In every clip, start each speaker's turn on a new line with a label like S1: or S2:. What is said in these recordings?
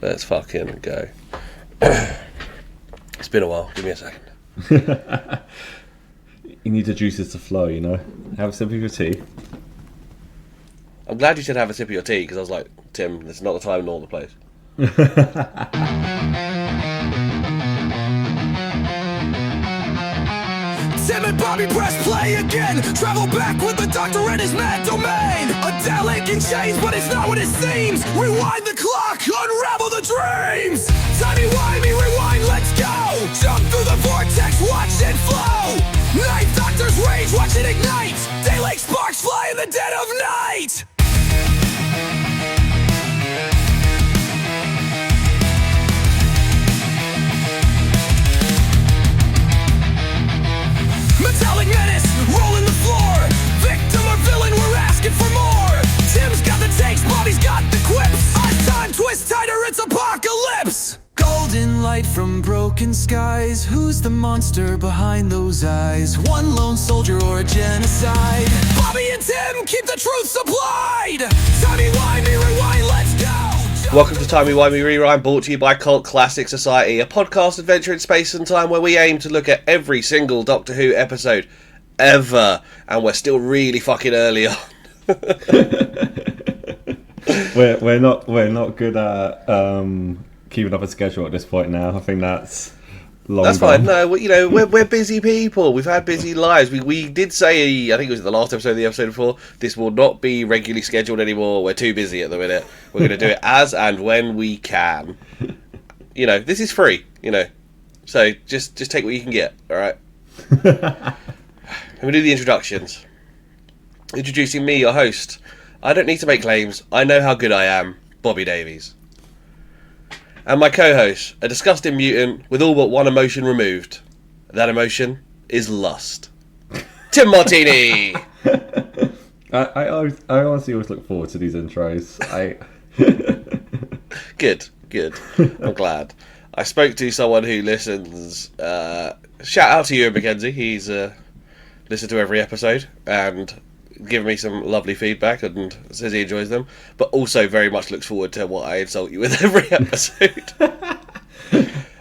S1: Let's fucking go. It's been a while. Give me a second.
S2: You need the juices to flow, you know? Have a sip of your tea.
S1: I'm glad you said have a sip of your tea, because I was like, Tim, this is not the time nor the place.
S3: Tim and Bobby press play again. Travel back with the Doctor and his mad domain. A Dalek in chains, but it's not what it seems. Rewind the clock, unravel the dreams. Timey, Wimey, rewind, let's go. Jump through the vortex, watch it flow. Ninth Doctor's rage, watch it ignite. Dalek sparks fly in the dead of night. Metallic menace, rolling the floor. Victim or villain, we're asking for more. Tim's got the takes, Bobby's got the quips. Eyes time, twist tighter, it's apocalypse. Golden light from broken skies. Who's the monster behind those eyes? One lone soldier or a genocide? Bobby and Tim keep the truth supplied. Timey, Wimey, rewind, let's go.
S1: Welcome to Timey, Wimey, Rewind, brought to you by Cult Classic Society, a podcast adventure in space and time where we aim to look at every single Doctor Who episode ever, and we're still really fucking early on.
S2: we're not good at keeping up a schedule at this point now. I think that's long
S1: That's
S2: gone.
S1: fine. No, we're busy people. We've had busy lives. We did say, I think it was the last episode of the episode before, this will not be regularly scheduled anymore. We're too busy at the minute. We're going to do it as and when we can. This is free, So just take what you can get, all right? Let me do the introductions. Introducing me, your host. I don't need to make claims. I know how good I am. Bobby Davies. And my co-host, a disgusting mutant with all but one emotion removed. That emotion is lust. Tim Martini!
S2: I honestly always look forward to these intros.
S1: Good. I'm glad. I spoke to someone who listens. Shout out to you, Mackenzie. He's listened to every episode and given me some lovely feedback and says he enjoys them, but also very much looks forward to what I insult you with every episode.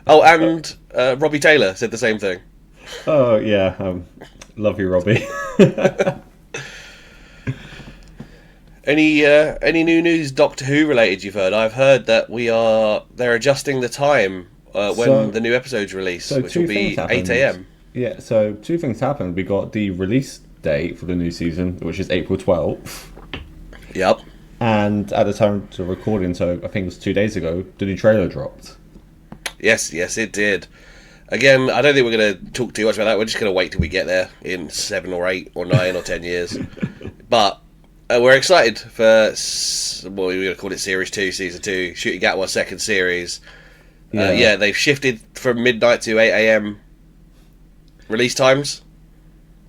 S1: Oh, and Robbie Taylor said the same thing.
S2: Oh yeah, love you, Robbie.
S1: Any new news Doctor Who related you've heard? I've heard that they're adjusting the time when the new episodes release, which will be 8 a.m.
S2: Yeah, so two things happened. We got the release date for the new season, which is April 12th.
S1: Yep.
S2: And at the time of recording, so I think it was 2 days ago, the new trailer dropped.
S1: Yes, it did. Again, I don't think we're going to talk too much about that. We're just going to wait till we get there in 7 or 8 or 9 or 10 years. But we're excited for, well, we're going to call it Series 2, Season 2, Shooting Gatwa second series. Yeah, they've shifted from midnight to 8 a.m. release times.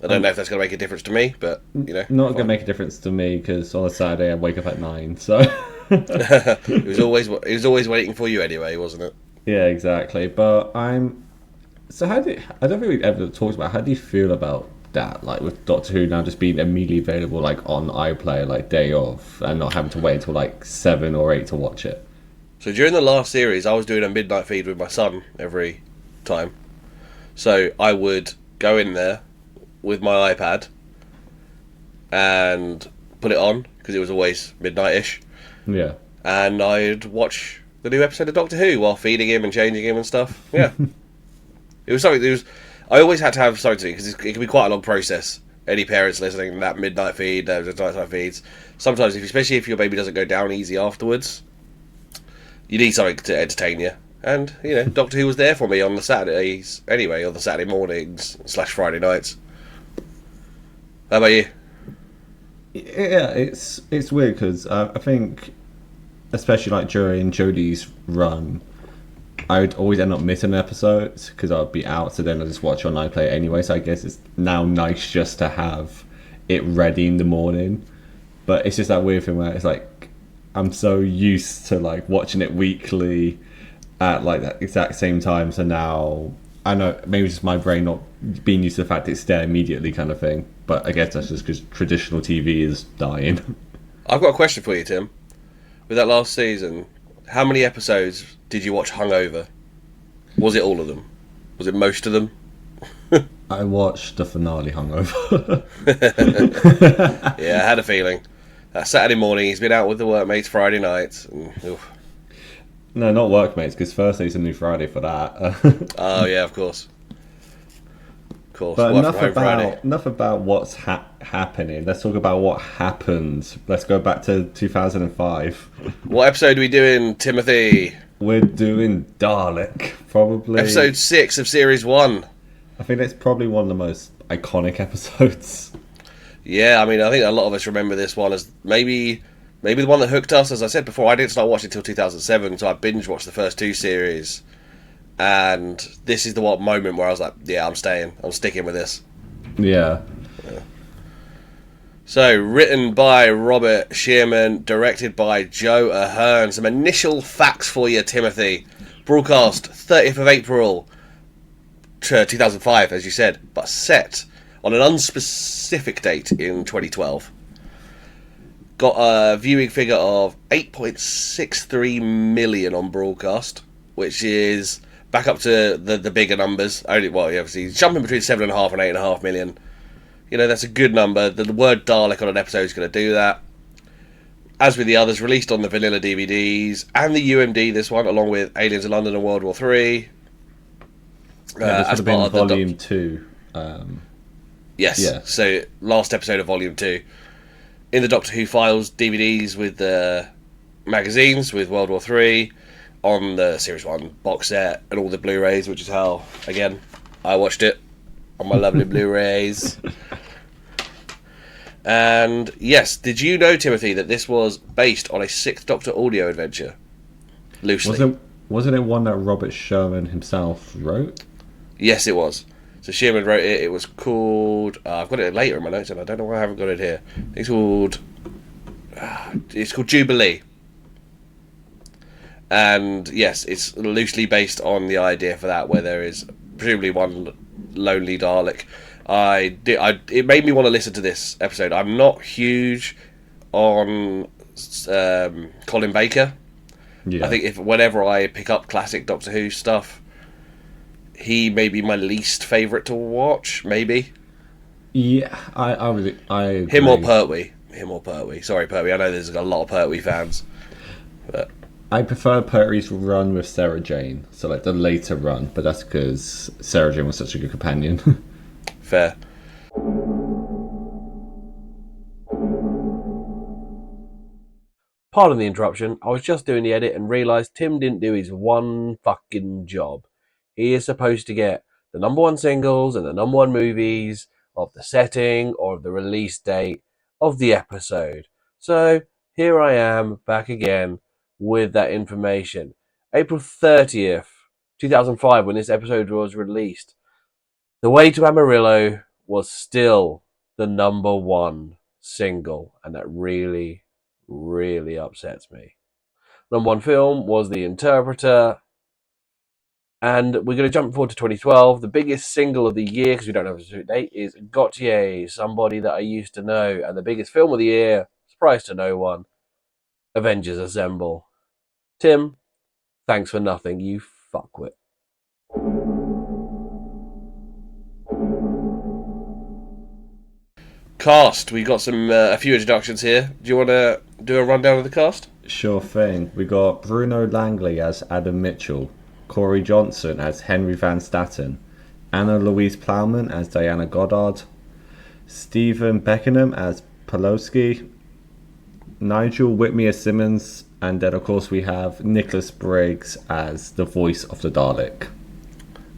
S1: I don't know if that's going to make a difference to me, but,
S2: Not going to make a difference to me, because on a Saturday I wake up at 9, so...
S1: It was always waiting for you anyway, wasn't it?
S2: Yeah, exactly. But so I don't think we've ever talked about, how do you feel about that, like with Doctor Who now just being immediately available like on iPlayer, like day off, and not having to wait until like 7 or 8 to watch it?
S1: So during the last series, I was doing a midnight feed with my son every time. So I would go in there with my iPad and put it on, because it was always midnight-ish.
S2: Yeah.
S1: And I'd watch the new episode of Doctor Who while feeding him and changing him and stuff. Yeah. It was something. I always had to have something to do, because it can be quite a long process. Any parents listening, that midnight feed, those nighttime feeds. Sometimes, especially if your baby doesn't go down easy afterwards, you need something to entertain you. And, Doctor Who was there for me on the Saturdays anyway, on the Saturday mornings / Friday nights. How about you?
S2: Yeah, it's weird, because I think, especially like during Jodie's run, I would always end up missing episodes because I'd be out, so then I just watch on iPlayer anyway. So I guess it's now nice just to have it ready in the morning. But it's just that weird thing where it's like I'm so used to like watching it weekly at like that exact same time. So now I know maybe it's just my brain not being used to the fact it's there immediately kind of thing. But I guess that's just because traditional TV is dying.
S1: I've got a question for you, Tim. With that last season, How many episodes did you watch hungover? Was it all of them? Was it most of them?
S2: I watched the finale hungover.
S1: Yeah, I had a feeling. Saturday morning, he's been out with the workmates Friday night.
S2: No, not workmates, because Thursday's a new Friday for that.
S1: Oh, yeah, of course. Of course.
S2: But
S1: Friday.
S2: enough about what's happening. Let's talk about what happened. Let's go back to 2005.
S1: What episode are we doing, Timothy?
S2: We're doing Dalek, probably.
S1: Episode 6 of Series 1.
S2: I think it's probably one of the most iconic episodes.
S1: Yeah, I mean, I think a lot of us remember this one as maybe the one that hooked us. As I said before, I didn't start watching until 2007, so I binge watched the first 2 series. And this is the moment where I was like, yeah, I'm sticking with this.
S2: Yeah.
S1: So, written by Robert Shearman, directed by Joe Ahern. Some initial facts for you, Timothy. Broadcast 30th of April 2005, as you said, but set on an unspecific date in 2012. Got a viewing figure of 8.63 million on broadcast, which is back up to the bigger numbers. Obviously, jumping between 7.5 and 8.5 million. You know, that's a good number. The word Dalek on an episode is going to do that. As with the others, released on the vanilla DVDs and the UMD, this one, along with Aliens in London and World War III.
S2: This would have been Volume 2.
S1: Yes,
S2: yeah.
S1: So last episode of Volume 2. In the Doctor Who files, DVDs with the magazines with World War III, on the Series 1 box set, and all the Blu-rays, which is how, again, I watched it on my lovely Blu-rays. And yes, did you know, Timothy, that this was based on a 6th Doctor audio adventure? Loosely.
S2: Wasn't it one that Robert Sherman himself wrote?
S1: Yes, it was. So Shearman wrote it. It was called... I've got it later in my notes, and I don't know why I haven't got it here. It's called Jubilee. And yes, it's loosely based on the idea for that, where there is presumably one lonely Dalek. It made me want to listen to this episode. I'm not huge on Colin Baker.
S2: Yeah.
S1: I think whenever I pick up classic Doctor Who stuff, he may be my least favourite to watch. Maybe.
S2: Yeah, I
S1: him or Pertwee. Sorry, Pertwee. I know there's a lot of Pertwee fans, but
S2: I prefer Pertwee's run with Sarah Jane, so like the later run, but that's because Sarah Jane was such a good companion.
S1: Fair. Pardon the interruption. I was just doing the edit and realised Tim didn't do his one fucking job. He is supposed to get the number 1 singles and the number 1 movies of the setting or of the release date of the episode. So here I am back again with that information. April 30th, 2005, when this episode was released, The Way to Amarillo was still the number 1 single, and that really, really upsets me. Number 1 film was The Interpreter, and we're going to jump forward to 2012. The biggest single of the year, because we don't have a specific date, is Gautier, Somebody That I Used to Know, and the biggest film of the year, surprise to no one, Avengers Assemble. Tim, thanks for nothing, you fuckwit. Cast. We got a few introductions here. Do you want to do a rundown of the cast?
S2: Sure thing. We got Bruno Langley as Adam Mitchell, Corey Johnson as Henry Van Statten, Anna Louise Plowman as Diana Goddard, Stephen Beckenham as Pulowski, Nigel Whitmere Simmons, and then of course we have Nicholas Briggs as the voice of the Dalek.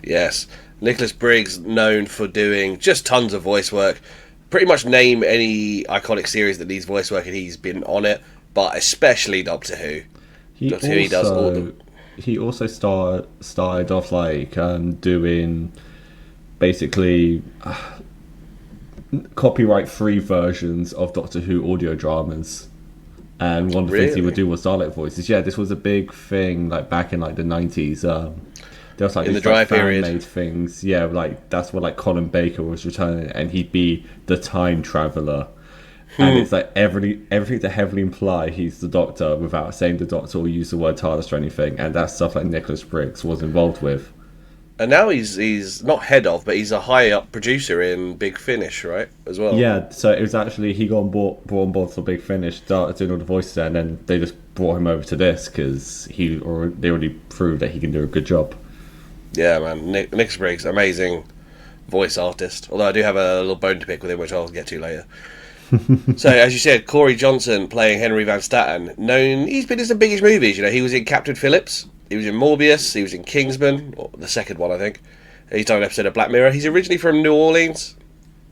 S1: Yes, Nicholas Briggs, known for doing just tons of voice work. Pretty much name any iconic series that needs voice work and he's been on it, but especially Doctor Who. He does all the...
S2: He also started off like doing basically copyright-free versions of Doctor Who audio dramas, and one of the things he would do was Dalek voices. Yeah, this was a big thing like back in like the 90s. There was like
S1: in
S2: these
S1: the dry
S2: like,
S1: period
S2: fan-made things. Yeah, like that's what like Colin Baker was returning, and he'd be the time traveler. And it's like everything to heavily imply he's the Doctor without saying the Doctor or use the word TARDIS or anything, and that's stuff like Nicholas Briggs was involved with.
S1: And now he's not head of, but he's a high up producer in Big Finish, right? As well.
S2: Yeah, so it was actually he got brought on board for Big Finish, started doing all the voices there, and then they just brought him over to this because they already proved that he can do a good job.
S1: Yeah, man, Nicholas Briggs, amazing voice artist. Although I do have a little bone to pick with him, which I'll get to later. So, as you said, Corey Johnson playing Henry Van Staten. He's been in some biggish movies. You know, he was in Captain Phillips. He was in Morbius. He was in Kingsman, or the second one, I think. He's done an episode of Black Mirror. He's originally from New Orleans.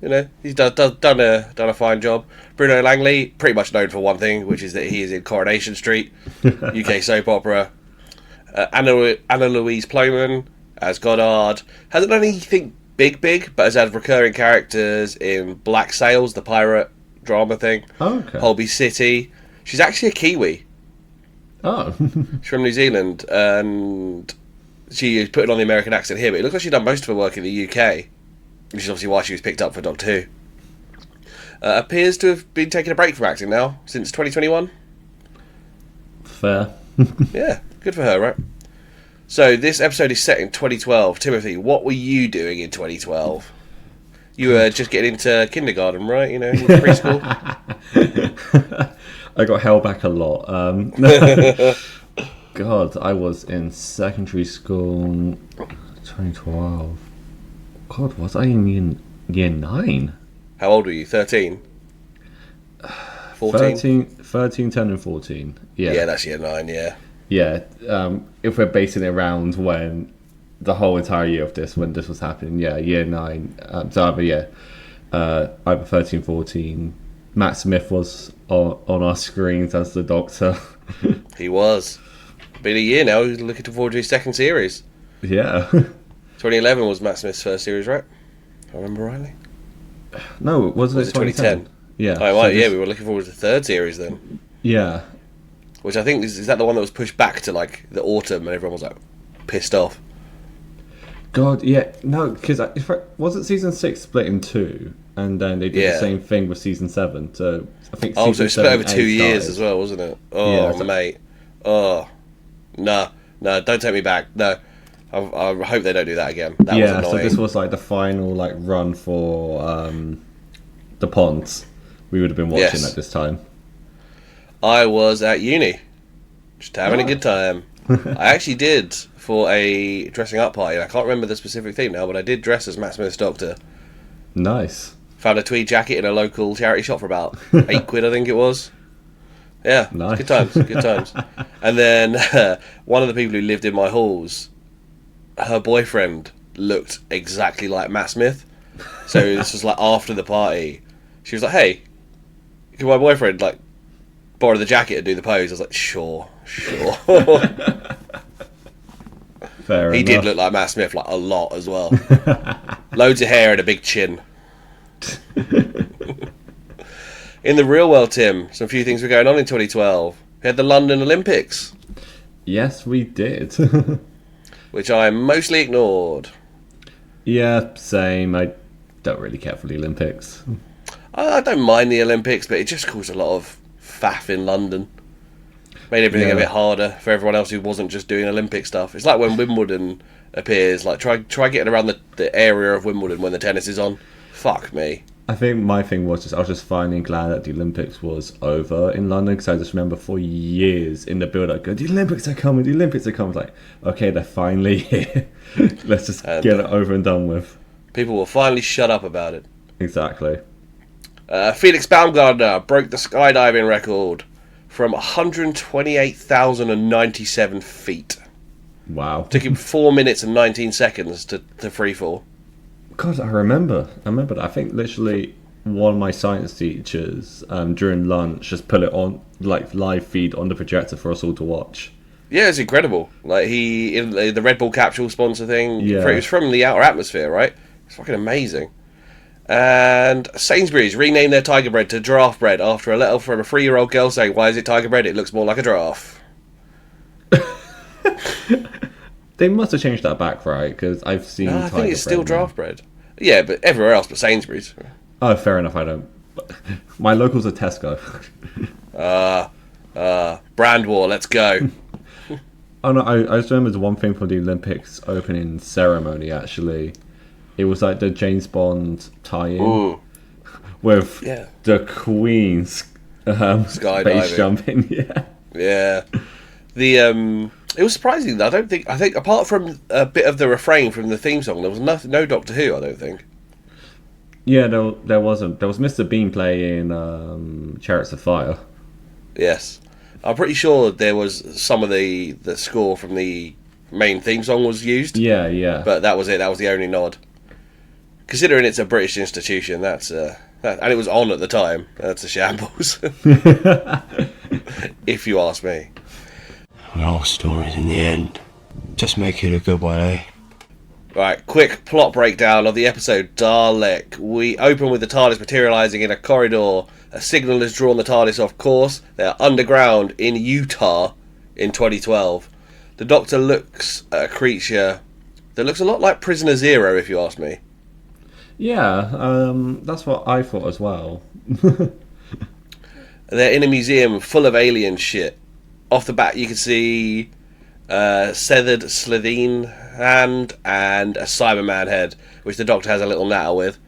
S1: You know, he's done a fine job. Bruno Langley, pretty much known for one thing, which is that he is in Coronation Street, UK soap opera. Anna Louise Ploman as Goddard. Hasn't done anything big, but has had recurring characters in Black Sails, the pirate drama thing.
S2: Oh, okay.
S1: Holby City. She's actually a Kiwi.
S2: Oh.
S1: She's from New Zealand, and she is putting on the American accent here, but it looks like she's done most of her work in the UK, which is obviously why she was picked up for Doctor Who. Appears to have been taking a break from acting now, since 2021.
S2: Fair.
S1: Yeah, good for her, right? So, this episode is set in 2012. Timothy, what were you doing in 2012? You were just getting into kindergarten, right? You know, preschool?
S2: I got held back a lot. God, I was in secondary school 2012. God, was I in year 9?
S1: How old were you? 13? 14?
S2: 13, 10 and 14.
S1: Yeah, that's year 9, yeah.
S2: Yeah, if we're basing it around when the whole entire year of this, when this was happening, yeah, year 9. So either 13, 14. Matt Smith was on our screens as the Doctor.
S1: He was. Been a year now. He's looking forward to his second series.
S2: Yeah.
S1: 2011 was Matt Smith's first series, right? If I remember rightly.
S2: No, wasn't
S1: Was
S2: it
S1: it 2010?
S2: Yeah.
S1: Oh, right, yeah, we were looking forward to the third series then.
S2: Yeah.
S1: Which I think is that the one that was pushed back to like the autumn and everyone was like pissed off.
S2: God, yeah, no, because wasn't season 6 split in 2, and then they did the same thing with season 7. So I think.
S1: Oh, so it split over 2 years
S2: started.
S1: as well, wasn't it? Oh,
S2: yeah,
S1: mate. Oh, no, don't take me back. No, I hope they don't do that again. That was annoying.
S2: So this was like the final like run for the Ponds. We would have been watching at this time.
S1: I was at uni, just having a good time. I actually did for a dressing up party. I can't remember the specific theme now, but I did dress as Matt Smith's Doctor.
S2: Nice.
S1: Found a tweed jacket in a local charity shop for about £8, I think it was. Yeah,
S2: nice.
S1: Good times. And then one of the people who lived in my halls, her boyfriend looked exactly like Matt Smith. So this was like after the party. She was like, "Hey, can my boyfriend like borrow the jacket and do the pose?" I was like, "Sure."
S2: Fair
S1: He
S2: enough.
S1: did look like Matt Smith, like a lot as well. Loads of hair and a big chin. In the real world, Tim, some few things were going on in 2012. We had the London Olympics.
S2: Yes, we did.
S1: Which I mostly ignored.
S2: Yeah, same. I don't really care for the Olympics.
S1: I don't mind the Olympics, but it just caused a lot of faff in London. Made everything a bit harder for everyone else who wasn't just doing Olympic stuff. It's like when Wimbledon appears. Like try getting around the area of Wimbledon when the tennis is on. Fuck me.
S2: I think my thing was I was just finally glad that the Olympics was over in London, because I just remember for years in the build-up going, the Olympics are coming. Like, okay, they're finally here. Let's just get it over and done with.
S1: People will finally shut up about it.
S2: Exactly.
S1: Felix Baumgartner broke the skydiving record from 128,097 feet.
S2: Wow.
S1: Took him 4 minutes and 19 seconds to free fall.
S2: God, I remember that. I think literally one of my science teachers during lunch just put it on like live feed on the projector for us all to watch.
S1: Yeah, it's incredible. Like in the Red Bull capsule sponsor thing.
S2: Yeah.
S1: It was from the outer atmosphere, right? It's fucking amazing. And Sainsbury's renamed their Tiger Bread to Giraffe Bread after a letter from a 3-year-old girl saying, "Why is it Tiger Bread? It looks more like a giraffe."
S2: They must have changed that back, right? Because I've seen.
S1: No, I think it's still
S2: Bread now.
S1: Giraffe Bread. Yeah, but everywhere else but Sainsbury's.
S2: Oh, fair enough. I don't My locals are Tesco.
S1: Brand war, let's go.
S2: Oh no, I just remembered one thing from the Olympics opening ceremony. Actually, it was like the James Bond tie-in
S1: Ooh.
S2: with
S1: Yeah.
S2: the Queen's
S1: Skydiving.
S2: base jumping. Yeah.
S1: Yeah. It was surprising that I think apart from a bit of the refrain from the theme song, there was no Doctor Who, I don't think.
S2: Yeah, there wasn't. There was Mr. Bean playing Chariots of Fire.
S1: Yes. I'm pretty sure there was some of the score from the main theme song was used.
S2: Yeah, yeah.
S1: But that was it. That was the only nod. Considering it's a British institution, and it was on at the time. That's a shambles. If you ask me.
S4: Well, all stories in the end. Just make it a good one, eh?
S1: Right, quick plot breakdown of the episode Dalek. We open with the TARDIS materialising in a corridor. A signal has drawn the TARDIS off course. They're underground in Utah in 2012. The Doctor looks at a creature that looks a lot like Prisoner Zero, if you ask me.
S2: Yeah, that's what I thought as well.
S1: They're in a museum full of alien shit. Off the bat, you can see severed Slitheen hand and a Cyberman head, which the Doctor has a little natter with.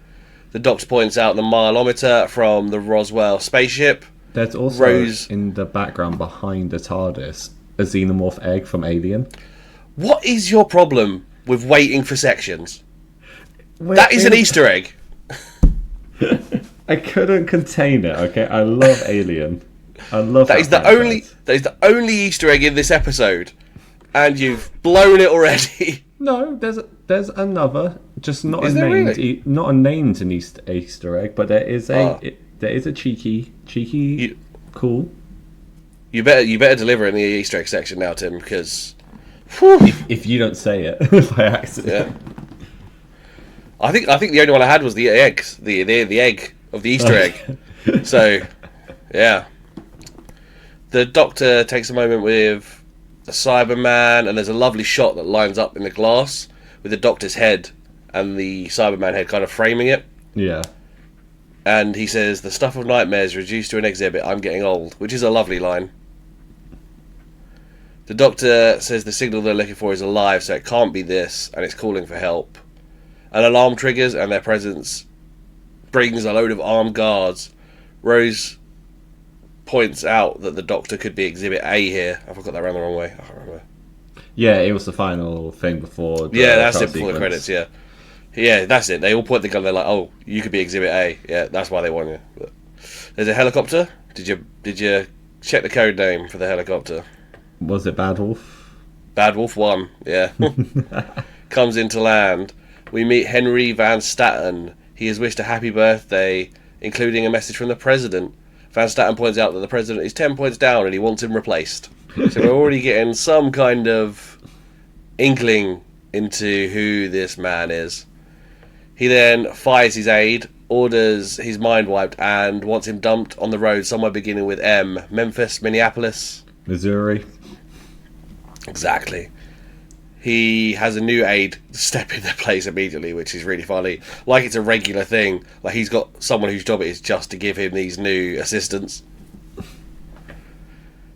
S1: The Doctor points out the mileometer from the Roswell spaceship.
S2: There's also, in the background behind the TARDIS, a xenomorph egg from Alien.
S1: What is your problem with waiting for sections? That is an Easter egg.
S2: I couldn't contain it, okay? I love Alien. I love
S1: That is the only Easter egg in this episode. And you've blown it already.
S2: No, there's another, just not
S1: Is
S2: a
S1: there
S2: named,
S1: really?
S2: not a named an Easter egg, but there is a cheeky, cool.
S1: You better deliver in the Easter egg section now, Tim, because
S2: If you don't say it by accident.
S1: yeah. I think the only one I had was the eggs, the egg of the Easter egg. So, yeah. The Doctor takes a moment with a Cyberman, and there's a lovely shot that lines up in the glass with the Doctor's head and the Cyberman head kind of framing it.
S2: Yeah.
S1: And he says, "The stuff of nightmares reduced to an exhibit. I'm getting old," which is a lovely line. The Doctor says the signal they're looking for is alive, so it can't be this, and it's calling for help. An alarm triggers, and their presence brings a load of armed guards. Rose points out that the Doctor could be Exhibit A here. Have I got that around the wrong way? I can't remember.
S2: Yeah, it was the final thing before.
S1: Yeah, that's it, before the
S2: sequence.
S1: credits, yeah. Yeah, that's it. They all point the gun, they're like, oh, you could be Exhibit A. Yeah, that's why they want you. But there's a helicopter. Did you check the code name for the helicopter?
S2: Was it Bad Wolf?
S1: Bad Wolf 1, yeah. Comes into land. We meet Henry Van Statten. He has wished a happy birthday, including a message from the President. Van Statten points out that the President is 10 points down and he wants him replaced. So we're already getting some kind of inkling into who this man is. He then fires his aide, orders his mind wiped, and wants him dumped on the road somewhere beginning with M. Memphis, Minneapolis.
S2: Missouri.
S1: Exactly. He has a new aide step in their place immediately, which is really funny. Like it's a regular thing. Like he's got someone whose job it is just to give him these new assistants.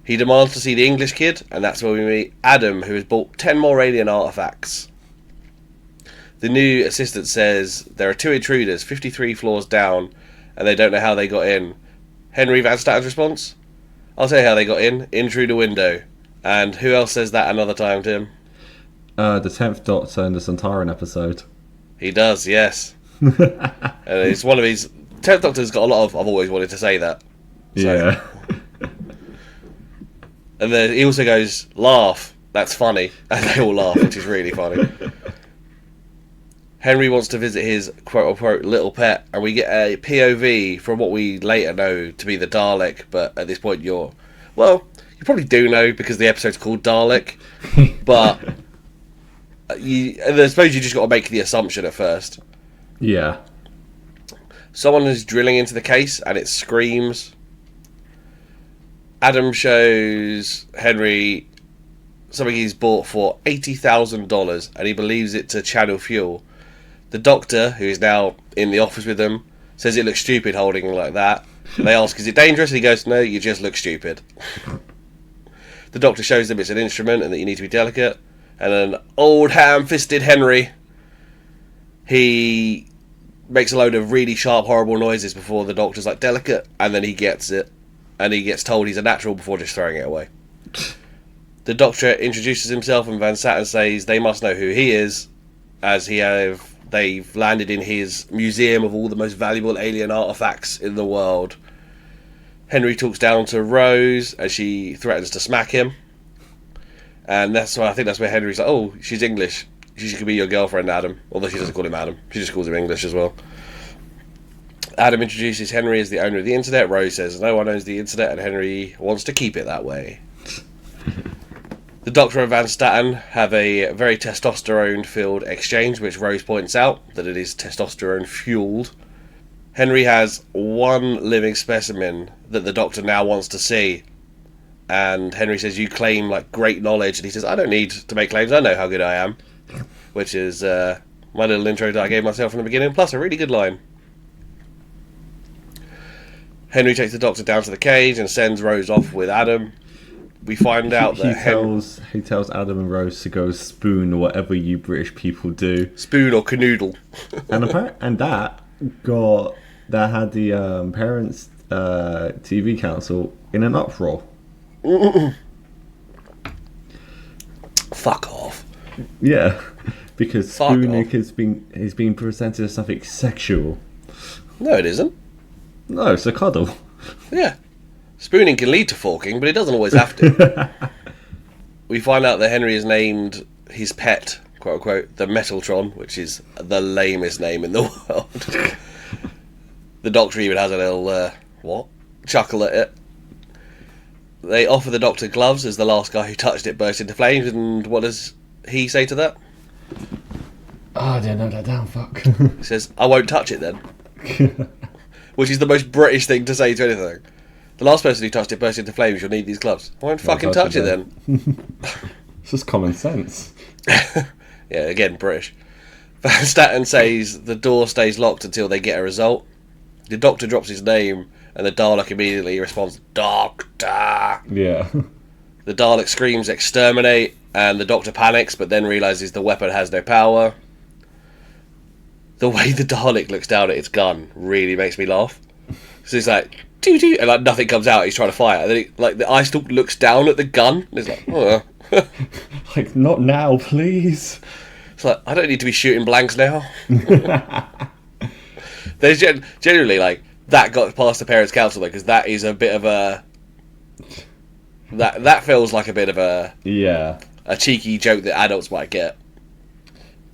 S1: He demands to see the English kid, and that's where we meet Adam, who has bought 10 more alien artifacts. The new assistant says there are 2 intruders 53 floors down, and they don't know how they got in. Henry Van Statten's response? I'll tell you how they got in through the window. And who else says that another time, Tim?
S2: The 10th Doctor in the Centauran episode.
S1: He does, yes. And it's one of his... 10th Doctor's got a lot of... I've always wanted to say that. So.
S2: Yeah.
S1: And then he also goes, laugh, that's funny. And they all laugh, which is really funny. Henry wants to visit his quote-unquote little pet, and we get a POV from what we later know to be the Dalek, but at this point you probably do know because the episode's called Dalek, but I suppose you just got to make the assumption at first.
S2: Yeah.
S1: Someone is drilling into the case, and it screams. Adam shows Henry something he's bought for $80,000, and he believes it to channel fuel. The Doctor, who is now in the office with them, Says it looks stupid holding like that. They ask, is it dangerous? And he goes, no, you just look stupid. The Doctor shows them it's an instrument and that you need to be delicate. And an old ham-fisted Henry, he makes a load of really sharp, horrible noises before the Doctor's like, delicate, and then he gets it. And he gets told he's a natural before just throwing it away. The Doctor introduces himself, and Van Statten says they must know who he is, as they've landed in his museum of all the most valuable alien artifacts in the world. Henry talks down to Rose as she threatens to smack him. And I think that's where Henry's like, oh, she's English. She could be your girlfriend, Adam. Although she doesn't call him Adam. She just calls him English as well. Adam introduces Henry as the owner of the internet. Rose says no one owns the internet, and Henry wants to keep it that way. The Doctor and Van Statten have a very testosterone-filled exchange, which Rose points out that it is testosterone-fueled. Henry has one living specimen that the Doctor now wants to see. And Henry says, you claim like great knowledge. And he says, I don't need to make claims. I know how good I am. Which is my little intro that I gave myself in the beginning. Plus a really good line. Henry takes the Doctor down to the cage and sends Rose off with Adam. We find out that
S2: he tells Adam and Rose to go spoon or whatever you British people do.
S1: Spoon or canoodle.
S2: and that had the parents' TV council in an uproar.
S1: Fuck off.
S2: Yeah, because spooning has been presented as something sexual.
S1: No, it isn't.
S2: No, it's a cuddle.
S1: Yeah. Spooning can lead to forking, but it doesn't always have to. We find out that Henry has named his pet, quote unquote, the Metaltron, which is the lamest name in the world. The Doctor even has a little, chuckle at it. They offer the Doctor gloves as the last guy who touched it burst into flames, and what does he say to that?
S2: Oh, I didn't know that down, fuck.
S1: He says, I won't touch it then. Which is the most British thing to say to anything. The last person who touched it burst into flames, you'll need these gloves. I won't fucking touch it then.
S2: It's just common sense.
S1: Yeah, again, British. Van Statten says the door stays locked until they get a result. The Doctor drops his name, and the Dalek immediately responds, Doctor!
S2: Yeah.
S1: The Dalek screams, exterminate, and the Doctor panics, but then realises the weapon has no power. The way the Dalek looks down at its gun really makes me laugh. So he's like, doo-doo, and like nothing comes out, he's trying to fire. And then the eye stalk looks down at the gun, and it's like, oh.
S2: Like, not now, please.
S1: It's like, I don't need to be shooting blanks now. There's generally, like, that got past the parents' council, though, because that is a bit of a... That feels like a bit of a...
S2: Yeah.
S1: A cheeky joke that adults might get.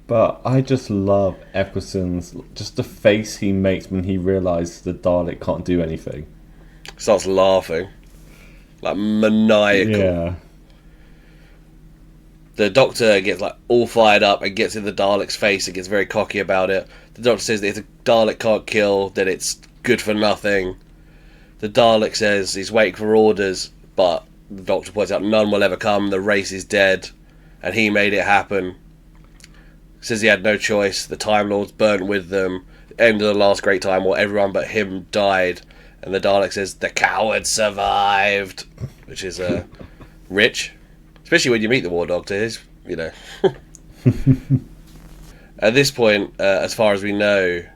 S2: But I just love Eccleston's... Just the face he makes when he realises the Dalek can't do anything.
S1: Starts laughing. Like, maniacal.
S2: Yeah.
S1: The Doctor gets like all fired up and gets in the Dalek's face and gets very cocky about it. The Doctor says that if the Dalek can't kill, then it's good for nothing. The Dalek says he's waiting for orders, but the Doctor points out none will ever come, the race is dead, and he made it happen. Says he had no choice, the Time Lords burnt with them, end of the last great time where everyone but him died, and the Dalek says the coward survived, which is rich. Especially when you meet the War Doctor, you know. At this point, as far as we know,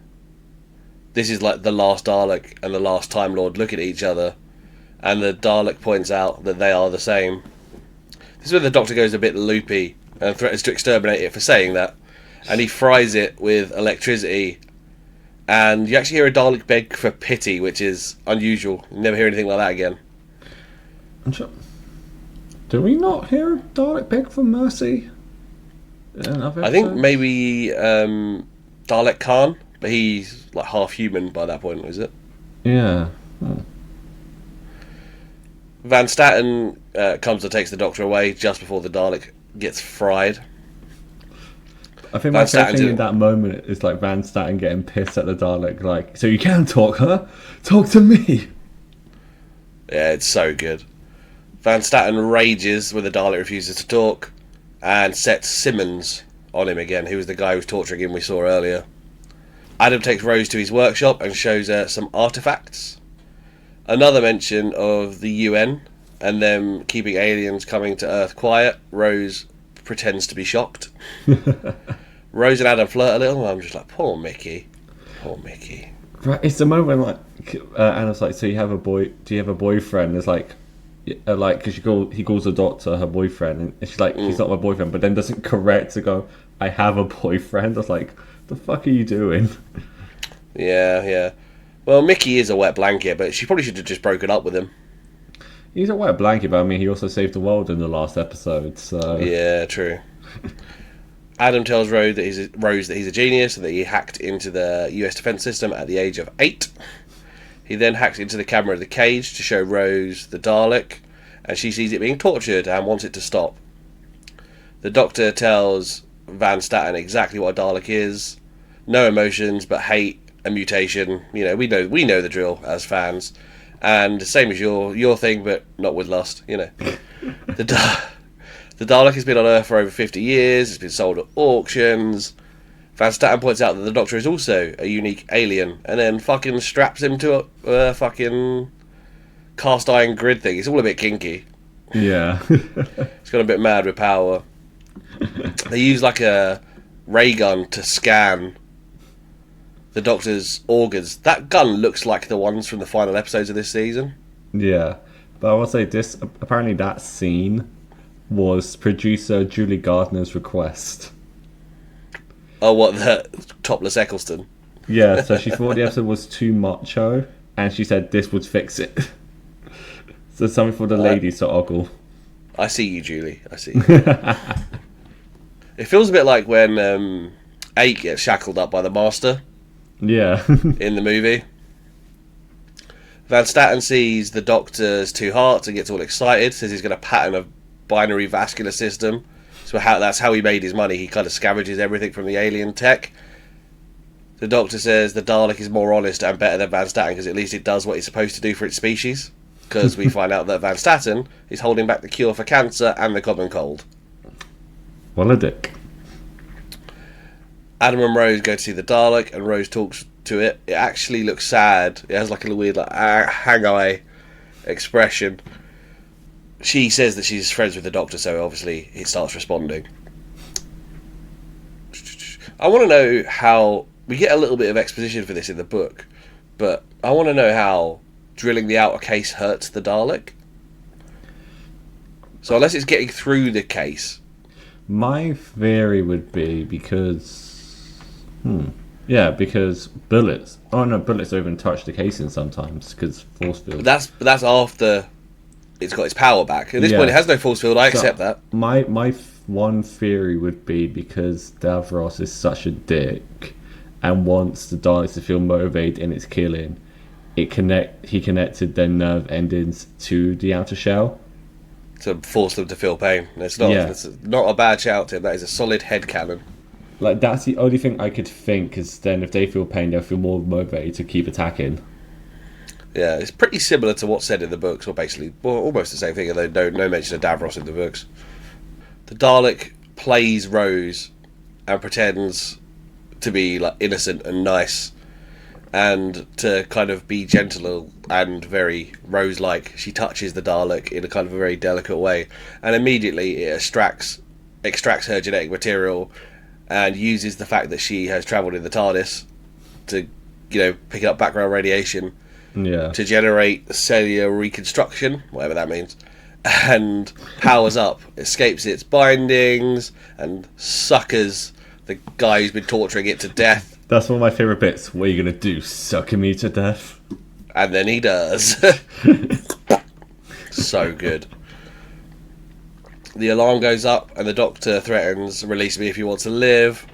S1: this is like the last Dalek and the last Time Lord look at each other, and the Dalek points out that they are the same. This is where the Doctor goes a bit loopy and threatens to exterminate it for saying that, and he fries it with electricity, and you actually hear a Dalek beg for pity, which is unusual. You never hear anything like that again.
S2: Do we not hear Dalek beg for mercy?
S1: I think maybe Dalek Khan, but he's like half human by that point, is it?
S2: Yeah.
S1: Van Statten comes and takes the Doctor away just before the Dalek gets fried.
S2: I think my favorite thing in that moment is like Van Statten getting pissed at the Dalek, like, so you can talk, huh? Talk to me.
S1: Yeah, it's so good. Van Statten rages when the Dalek refuses to talk and sets Simmons on him again, who was the guy who was torturing him we saw earlier. Adam takes Rose to his workshop and shows her some artifacts. Another mention of the UN and them keeping aliens coming to Earth quiet. Rose pretends to be shocked. Rose and Adam flirt a little. I'm just like, poor Mickey. Poor Mickey.
S2: Right, it's the moment when Anna's like, so you have a boy? Do you have a boyfriend? It's like because he calls the doctor her boyfriend, and she's like, he's not my boyfriend, but then doesn't correct to go, I have a boyfriend. I was like, the fuck are you doing?
S1: Yeah. Well, Mickey is a wet blanket, but she probably should have just broken up with him.
S2: He's a wet blanket, but I mean, he also saved the world in the last episode, so...
S1: Yeah, true. Adam tells Rose that he's a genius and that he hacked into the US defense system at the age of 8. He then hacks into the camera of the cage to show Rose the Dalek, and she sees it being tortured and wants it to stop. The Doctor tells Van Statten exactly what a Dalek is. No emotions, but hate and mutation. You know, we know the drill as fans. And same as your thing, but not with lust, you know. The Dalek has been on Earth for over 50 years. It's been sold at auctions. Van Statten points out that the Doctor is also a unique alien, and then fucking straps him to a fucking cast iron grid thing. It's all a bit kinky.
S2: Yeah.
S1: It's gone a bit mad with power. They use like a ray gun to scan the Doctor's organs. That gun looks like the ones from the final episodes of this season.
S2: Yeah. But I will say this, apparently that scene was producer Julie Gardner's request.
S1: Oh, what, the topless Eccleston?
S2: Yeah, so she thought the episode was too macho, and she said this would fix it. So something for the ladies to ogle.
S1: I see you, Julie. I see you. It feels a bit like when 8 gets shackled up by the Master.
S2: Yeah.
S1: In the movie. Van Statten sees the Doctor's 2 hearts and gets all excited, says he's going to patent a binary vascular system. So that's how he made his money. He kind of scavenges everything from the alien tech. The Doctor says the Dalek is more honest and better than Van Statten because at least it does what it's supposed to do for its species. Because we find out that Van Statten is holding back the cure for cancer and the common cold.
S2: What a dick.
S1: Adam and Rose go to see the Dalek, and Rose talks to it. It actually looks sad. It has like a weird hang-eye expression. She says that she's friends with the Doctor, so obviously he starts responding. I want to know how... We get a little bit of exposition for this in the book, but I want to know how drilling the outer case hurts the Dalek. So unless it's getting through the case...
S2: My theory would be because... Yeah, because bullets... Oh no, bullets don't even touch the casing sometimes, because force field...
S1: But that's after... It's got its power back. At this point, it has no force field. I accept that.
S2: My one theory would be because Davros is such a dick and wants the Daleks to feel motivated in its killing, he connected their nerve endings to the outer shell
S1: to force them to feel pain. It's not.
S2: Yeah.
S1: It's not a bad shout, Tim. That is a solid headcanon.
S2: Like, that's the only thing I could think, is then if they feel pain, they'll feel more motivated to keep attacking.
S1: Yeah, it's pretty similar to what's said in the books, or basically, well, almost the same thing, although no mention of Davros in the books. The Dalek plays Rose and pretends to be like innocent and nice, and to kind of be gentle and very Rose-like. She touches the Dalek in a kind of a very delicate way, and immediately it extracts her genetic material and uses the fact that she has travelled in the TARDIS to, pick up background radiation.
S2: Yeah.
S1: To generate cellular reconstruction, whatever that means, and powers up, escapes its bindings, and suckers the guy who's been torturing it to death.
S2: That's one of my favourite bits. What are you going to do, sucking me to death?
S1: And then he does. So good. The alarm goes up, and the Doctor threatens, release me if you want to live.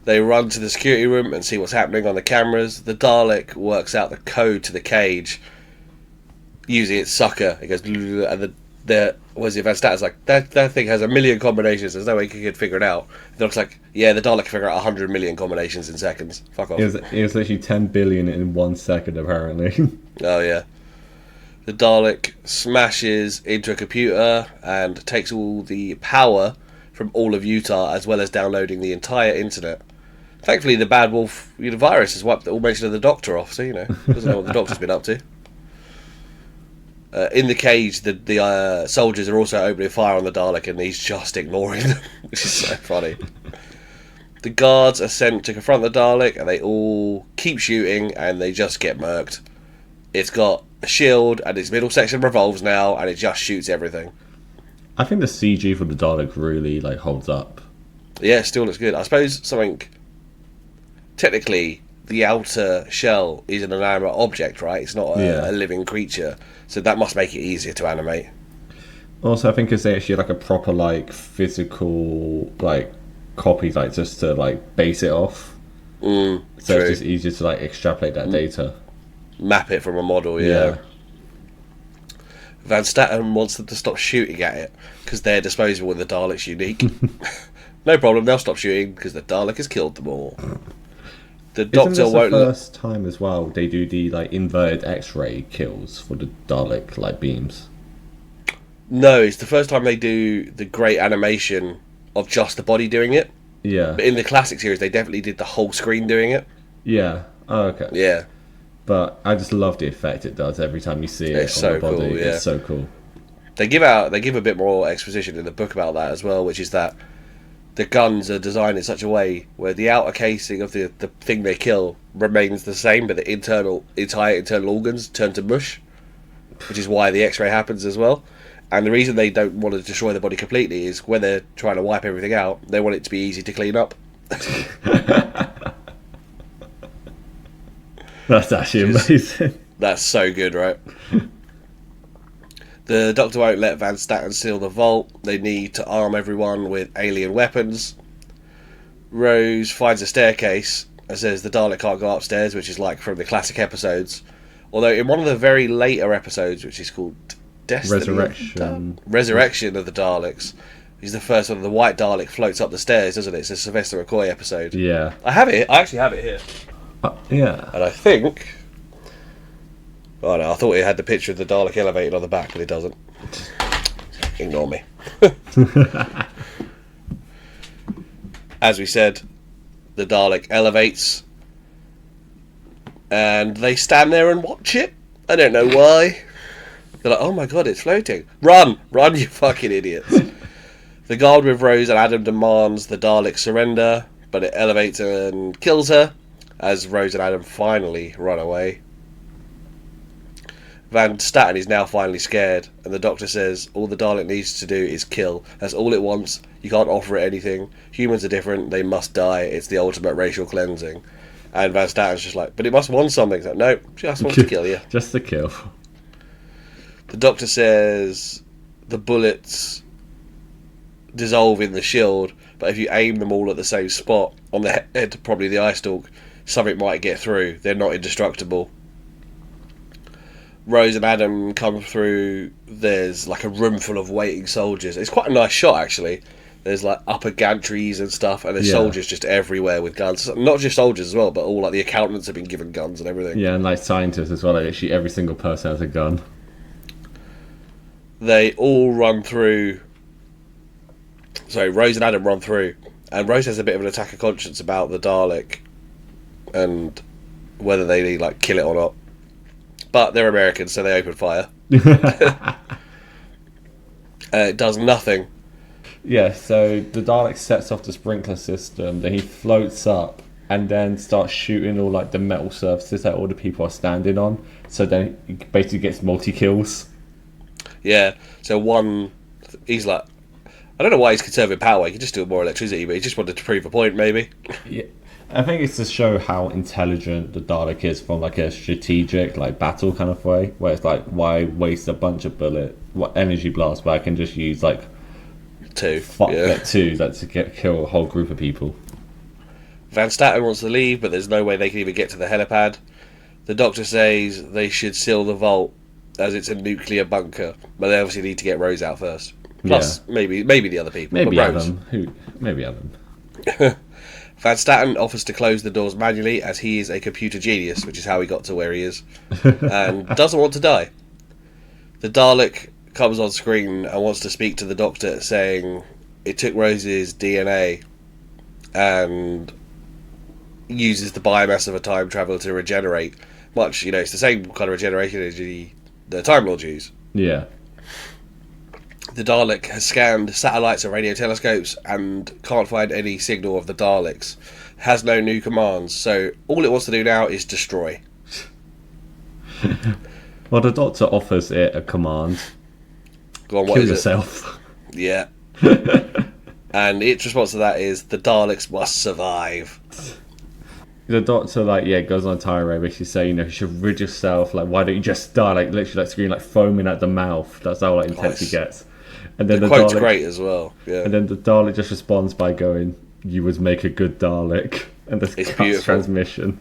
S1: They run to the security room and see what's happening on the cameras. The Dalek works out the code to the cage using its sucker. It goes, and the Van Statten's like, that thing has 1 million combinations. There's no way you could figure it out. It looks like, yeah, the Dalek can figure out 100 million combinations in seconds. Fuck off.
S2: It was literally 10 billion in 1 second, apparently.
S1: Oh, yeah. The Dalek smashes into a computer and takes all the power from all of Utah, as well as downloading the entire internet. Thankfully, the bad wolf virus has wiped all mention of the Doctor off, so doesn't know what the Doctor's been up to. In the cage, the soldiers are also opening fire on the Dalek, and he's just ignoring them, which is so funny. The guards are sent to confront the Dalek, and they all keep shooting, and they just get murked. It's got a shield, and its middle section revolves now, and it just shoots everything.
S2: I think the CG for the Dalek really holds up.
S1: Yeah, it still looks good. I suppose something... Technically, the outer shell is an inanimate object, right? It's not a living creature. So that must make it easier to animate.
S2: Also, I think it's actually a proper physical copy, just to base it off. So
S1: true.
S2: it's just easier to extrapolate that data.
S1: Map it from a model, yeah. Van Staten wants them to stop shooting at it because they're disposable and the Dalek's unique. No problem, they'll stop shooting because the Dalek has killed them all. The Doctor
S2: Isn't this
S1: won't.
S2: The first time as well they do the inverted X-ray kills for the Dalek beams.
S1: No, it's the first time they do the great animation of just the body doing it.
S2: Yeah.
S1: But in the classic series, they definitely did the whole screen doing it.
S2: Yeah. Oh, okay.
S1: Yeah.
S2: But I just love the effect it does every time you see it
S1: It's
S2: on
S1: so
S2: the body.
S1: cool, yeah.
S2: It's so cool.
S1: They give a bit more exposition in the book about that as well, which is that the guns are designed in such a way where the outer casing of the thing they kill remains the same, but the entire internal organs turn to mush, which is why the X-ray happens as well. And the reason they don't want to destroy the body completely is when they're trying to wipe everything out, they want it to be easy to clean up.
S2: That's actually amazing.
S1: That's so good, right? The Doctor won't let Van Staten seal the vault. They need to arm everyone with alien weapons. Rose finds a staircase and says the Dalek can't go upstairs, which is from the classic episodes. Although in one of the very later episodes, which is called Resurrection of the Daleks, is the first one. The white Dalek floats up the stairs, doesn't it? It's a Sylvester McCoy episode.
S2: Yeah.
S1: I actually have it here.
S2: Yeah.
S1: And I think... Oh no, I thought it had the picture of the Dalek elevated on the back, but it doesn't. Ignore me. As we said, the Dalek elevates, and they stand there and watch it. I don't know why. They're like, oh my god, it's floating. Run! Run, you fucking idiots. The guard with Rose and Adam demands the Dalek surrender, but it elevates her and kills her, as Rose and Adam finally run away. Van Staten is now finally scared, and the Doctor says all the Dalek needs to do is kill. That's all it wants. You can't offer it anything. Humans are different. They must die. It's the ultimate racial cleansing. And Van Staten's just like, but it must want something. It's like, no, just wants to kill you.
S2: Just to kill.
S1: The Doctor says the bullets dissolve in the shield, but if you aim them all at the same spot, on the head, probably the eye stalk, something might get through. They're not indestructible. Rose and Adam come through. There's a room full of waiting soldiers. It's quite a nice shot, actually. There's upper gantries and stuff, and there's soldiers just everywhere with guns. Not just soldiers as well, but all the accountants have been given guns and everything.
S2: Yeah, and scientists as well. Literally every single person has a gun.
S1: They all run through. Sorry, Rose and Adam run through, and Rose has a bit of an attack of conscience about the Dalek and whether they kill it or not. But they're Americans, so they open fire. It does nothing.
S2: Yeah, so the Dalek sets off the sprinkler system, then he floats up and then starts shooting all the metal surfaces that all the people are standing on. So then he basically gets multi-kills.
S1: Yeah, so he's I don't know why he's conserving power. He could just do more electricity, but he just wanted to prove a point, maybe.
S2: Yeah. I think it's to show how intelligent the Dalek is from a strategic battle kind of way, where it's why waste a bunch of energy blasts where I can just use
S1: two
S2: to kill a whole group of people.
S1: Van Staten wants to leave, but there's no way they can even get to the helipad. The Doctor says they should seal the vault as it's a nuclear bunker, but they obviously need to get Rose out first. Plus, maybe the other people.
S2: Maybe
S1: but Rose.
S2: Adam. Maybe Adam.
S1: Van Staten offers to close the doors manually as he is a computer genius, which is how he got to where he is, and doesn't want to die. The Dalek comes on screen and wants to speak to the Doctor, saying it took Rose's DNA and uses the biomass of a time traveler to regenerate. Much, it's the same kind of regeneration energy the Time Lords use.
S2: Yeah.
S1: The Dalek has scanned satellites and radio telescopes and can't find any signal of the Daleks. Has no new commands, so all it wants to do now is destroy.
S2: Well, the Doctor offers it a command.
S1: Go on, what
S2: Kill
S1: is
S2: yourself.
S1: it? Yeah. And its response to that is, the Daleks must survive.
S2: The Doctor, goes on a tirade, basically saying, you should rid yourself. Why don't you just die? Literally, screaming, foaming at the mouth. That's how intense he gets. And then
S1: the quote's great as well. Yeah.
S2: And then the Dalek just responds by going, "You would make a good Dalek." And this
S1: It's
S2: cuts
S1: beautiful.
S2: transmission.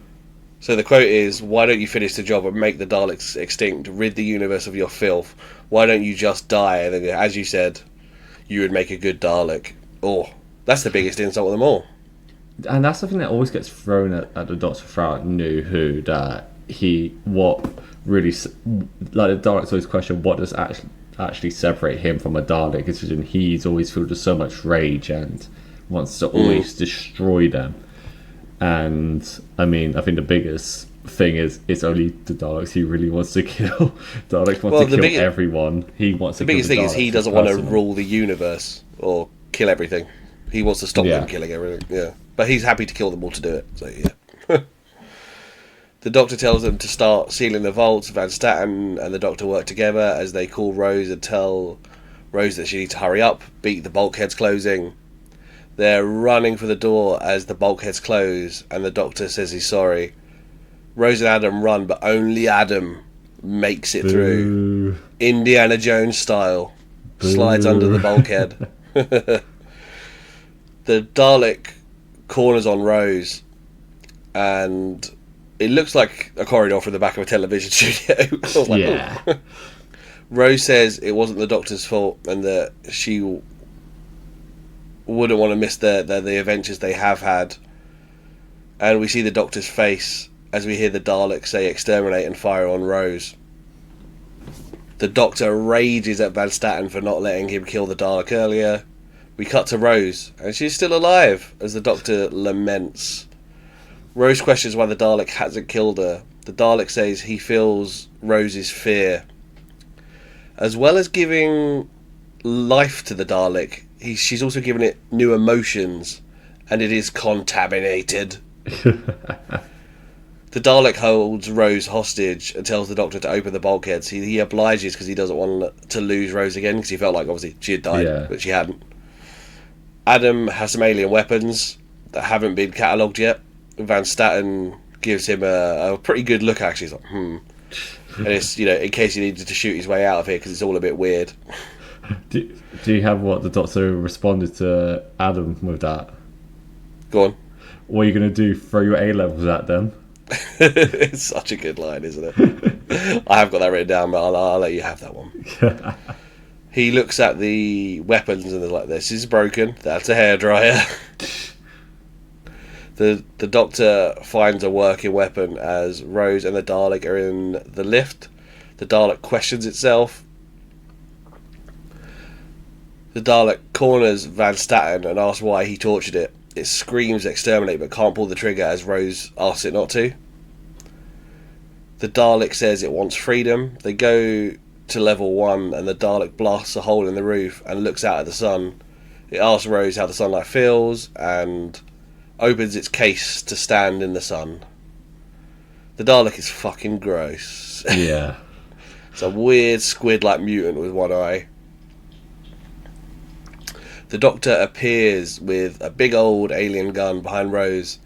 S1: So the quote is, why don't you finish the job and make the Daleks extinct, rid the universe of your filth? Why don't you just die? And then, as you said, you would make a good Dalek. Oh, that's the biggest insult of them all.
S2: And that's something that always gets thrown at the Doctor throughout New Who, that the Daleks always question what does actually separate him from a Dalek, considering he's always filled with so much rage and wants to always destroy them. And I think the biggest thing is it's only the Daleks he really wants to kill. Dalek wants to kill everyone. He wants to.
S1: The biggest thing is he doesn't want to
S2: personally.
S1: rule the universe or kill everything. He wants to stop them killing everything. Yeah, but he's happy to kill them all to do it. So yeah. The Doctor tells them to start sealing the vaults. Van Staten and the Doctor work together as they call Rose and tell Rose that she needs to hurry up, beat the bulkheads closing. They're running for the door as the bulkheads close, and the Doctor says he's sorry. Rose and Adam run, but only Adam makes it through. Indiana Jones style. Slides under the bulkhead. The Dalek corners on Rose, and it looks like a corridor from the back of a television studio. I was like,
S2: yeah.
S1: oh. Rose says it wasn't the Doctor's fault and that she wouldn't want to miss the adventures they have had. And we see the Doctor's face as we hear the Dalek say exterminate and fire on Rose. The Doctor rages at Van Staten for not letting him kill the Dalek earlier. We cut to Rose, and she's still alive as the Doctor laments. Rose questions why the Dalek hasn't killed her. The Dalek says he feels Rose's fear. As well as giving life to the Dalek, she's also given it new emotions, and it is contaminated. The Dalek holds Rose hostage and tells the Doctor to open the bulkheads. He obliges because he doesn't want to lose Rose again, because he felt like obviously she had died, but she hadn't. Adam has some alien weapons that haven't been catalogued yet. Van Staten gives him a pretty good look, actually. He's like, And it's, in case he needed to shoot his way out of here, because it's all a bit weird.
S2: Do you have what the Doctor responded to Adam with that?
S1: Go on.
S2: What are you going to do? Throw your A-levels at them?
S1: It's such a good line, isn't it? I have got that written down, but I'll let you have that one. He looks at the weapons and is like, this is broken. That's a hairdryer. The Doctor finds a working weapon as Rose and the Dalek are in the lift. The Dalek questions itself. The Dalek corners Van Staten and asks why he tortured it. It screams exterminate but can't pull the trigger as Rose asks it not to. The Dalek says it wants freedom. They go to level 1 and the Dalek blasts a hole in the roof and looks out at the sun. It asks Rose how the sunlight feels and opens its case to stand in the sun. The Dalek is fucking gross.
S2: Yeah.
S1: It's a weird squid-like mutant with one eye. The Doctor appears with a big old alien gun behind Rose,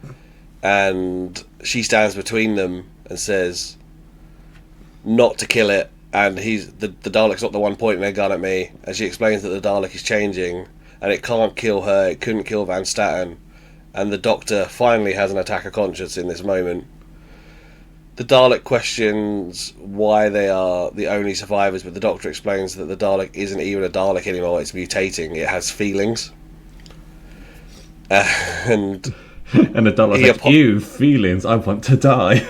S1: and she stands between them and says not to kill it, and the Dalek's not the one pointing their gun at me, and she explains that the Dalek is changing and it can't kill her, it couldn't kill Van Staten, and the Doctor finally has an attack of conscience in this moment. The Dalek questions why they are the only survivors, but the Doctor explains that the Dalek isn't even a Dalek anymore, it's mutating, it has feelings. And
S2: the Dalek's like, ew, feelings, I want to die.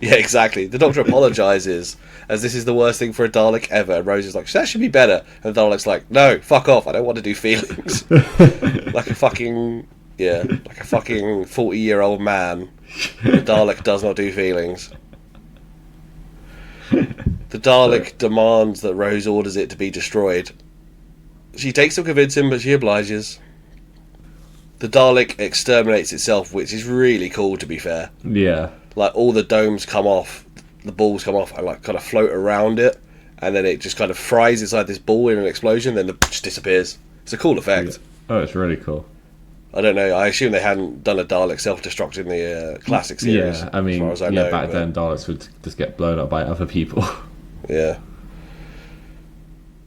S1: Yeah, exactly. The Doctor apologises, as this is the worst thing for a Dalek ever. And Rose is like, that should be better. And the Dalek's like, no, fuck off, I don't want to do feelings. Like a fucking Yeah, like a fucking 40-year-old man. The Dalek does not do feelings. The Dalek demands that Rose orders it to be destroyed. She takes some convincing, but she obliges. The Dalek exterminates itself, which is really cool, to be fair.
S2: Yeah.
S1: Like, all the domes come off, the balls come off, and like kind of float around it, and then it just kind of fries inside this ball in an explosion, then it just disappears. It's a cool effect.
S2: Oh, it's really cool.
S1: I don't know. I assume they hadn't done a Dalek self-destruct in the classic series.
S2: Yeah, I mean,
S1: as far as I know,
S2: back then Daleks would just get blown up by other people.
S1: Yeah.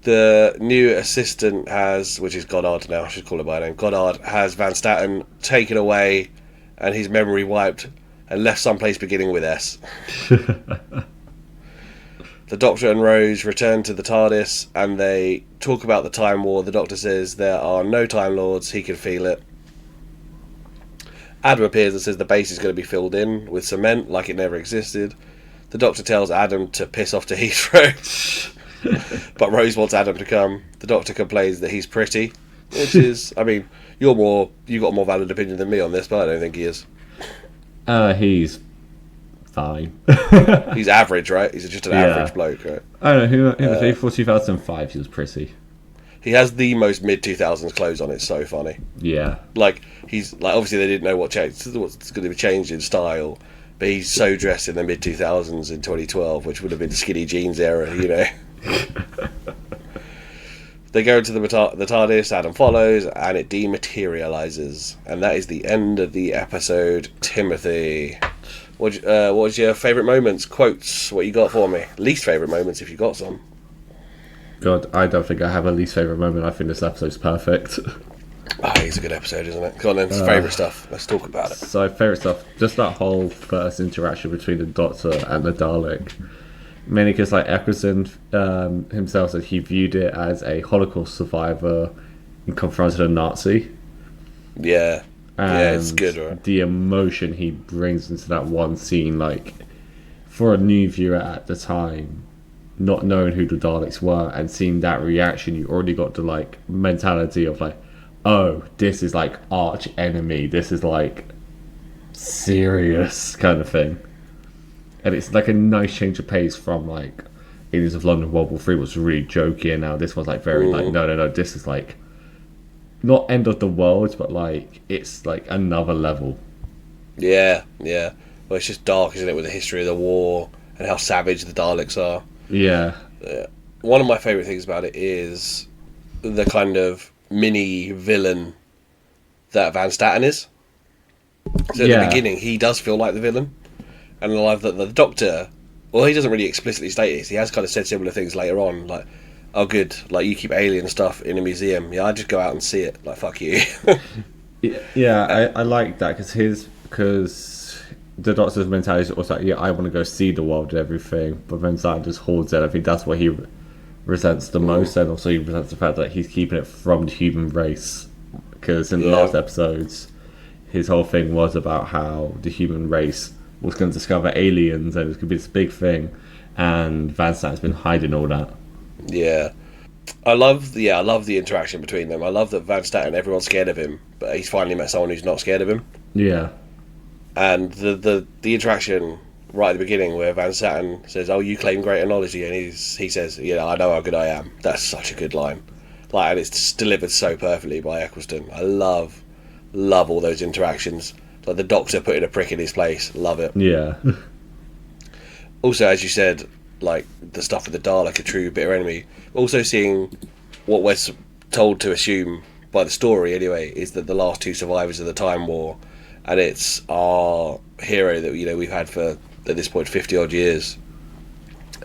S1: The new assistant has, which is Goddard now, I should call it by name. Goddard has Van Staten taken away and his memory wiped and left someplace beginning with S. The Doctor and Rose return to the TARDIS and they talk about the Time War. The Doctor says there are no Time Lords, he can feel it. Adam appears and says the base is going to be filled in with cement like it never existed. The Doctor tells Adam to piss off to Heathrow. But Rose wants Adam to come. The Doctor complains that he's pretty, which is, I mean, you got a more valid opinion than me on this, but I don't think he is.
S2: He's fine.
S1: He's average, right? He's just an average bloke, right?
S2: I don't know, who was before 2005, he was pretty.
S1: He has the most mid-2000s clothes on, it's so funny.
S2: Yeah.
S1: Like, he's, like, obviously they didn't know what's going to be changed in style, but he's so dressed in the mid-2000s in 2012, which would have been the skinny jeans era, you know? They go into the TARDIS, Adam follows, and it dematerializes. And that is the end of the episode. Timothy, what was your favourite moments? Quotes, what you got for me? Least favourite moments, if you got some.
S2: God, I don't think I have a least favourite moment. I think this episode's perfect.
S1: Oh, it's a good episode, isn't it? Go on then, favourite stuff. Let's talk about it.
S2: So, favourite stuff, just that whole first interaction between the Doctor and the Dalek. Mainly because, like, Eccleston himself said he viewed it as a Holocaust survivor and confronted a Nazi.
S1: Yeah.
S2: And
S1: yeah, it's good, right?
S2: the emotion he brings into that one scene, like, for a new viewer at the time, not knowing who the Daleks were and seeing that reaction, you already got the, like, mentality of, like, oh, this is, like, arch enemy. This is, like, serious kind of thing. And it's like a nice change of pace from like Aliens of London World War 3 was really jokey, and now this was like very like no, this is like not end of the world, but like it's like another level.
S1: Yeah. Well, it's just dark, isn't it, with the history of the war and how savage the Daleks are.
S2: Yeah.
S1: One of my favourite things about it is the kind of mini villain that Van Staten is. So at the beginning, he does feel like the villain. And I love that the Doctor, well, he doesn't really explicitly state this. He has kind of said similar things later on, like, oh, good, like, you keep alien stuff in a museum. Yeah, I just go out and see it. Like, fuck you.
S2: I like that, because the Doctor's mentality is also like, yeah, I want to go see the world and everything, but then Sam just holds it. I think that's what he resents the most, and also he resents the fact that he's keeping it from the human race. Because in the last episodes, his whole thing was about how the human race was going to discover aliens and it could be this big thing, and Van Stat's been hiding all that.
S1: Yeah. I love the interaction between them. I love that Van Staten, everyone's scared of him, but he's finally met someone who's not scared of him.
S2: Yeah.
S1: And the interaction right at the beginning where Van Staten says, oh, you claim greater knowledge, and he says, yeah, I know how good I am. That's such a good line. Like, and it's delivered so perfectly by Eccleston. I love all those interactions. Like the Doctor putting a prick in his place. Love it.
S2: Yeah.
S1: Also, as you said, like the stuff with the Dalek, a true bitter enemy. Also seeing what we're told to assume by the story anyway, is that the last two survivors of the Time War, and it's our hero that, you know, we've had for, at this point, 50 odd years,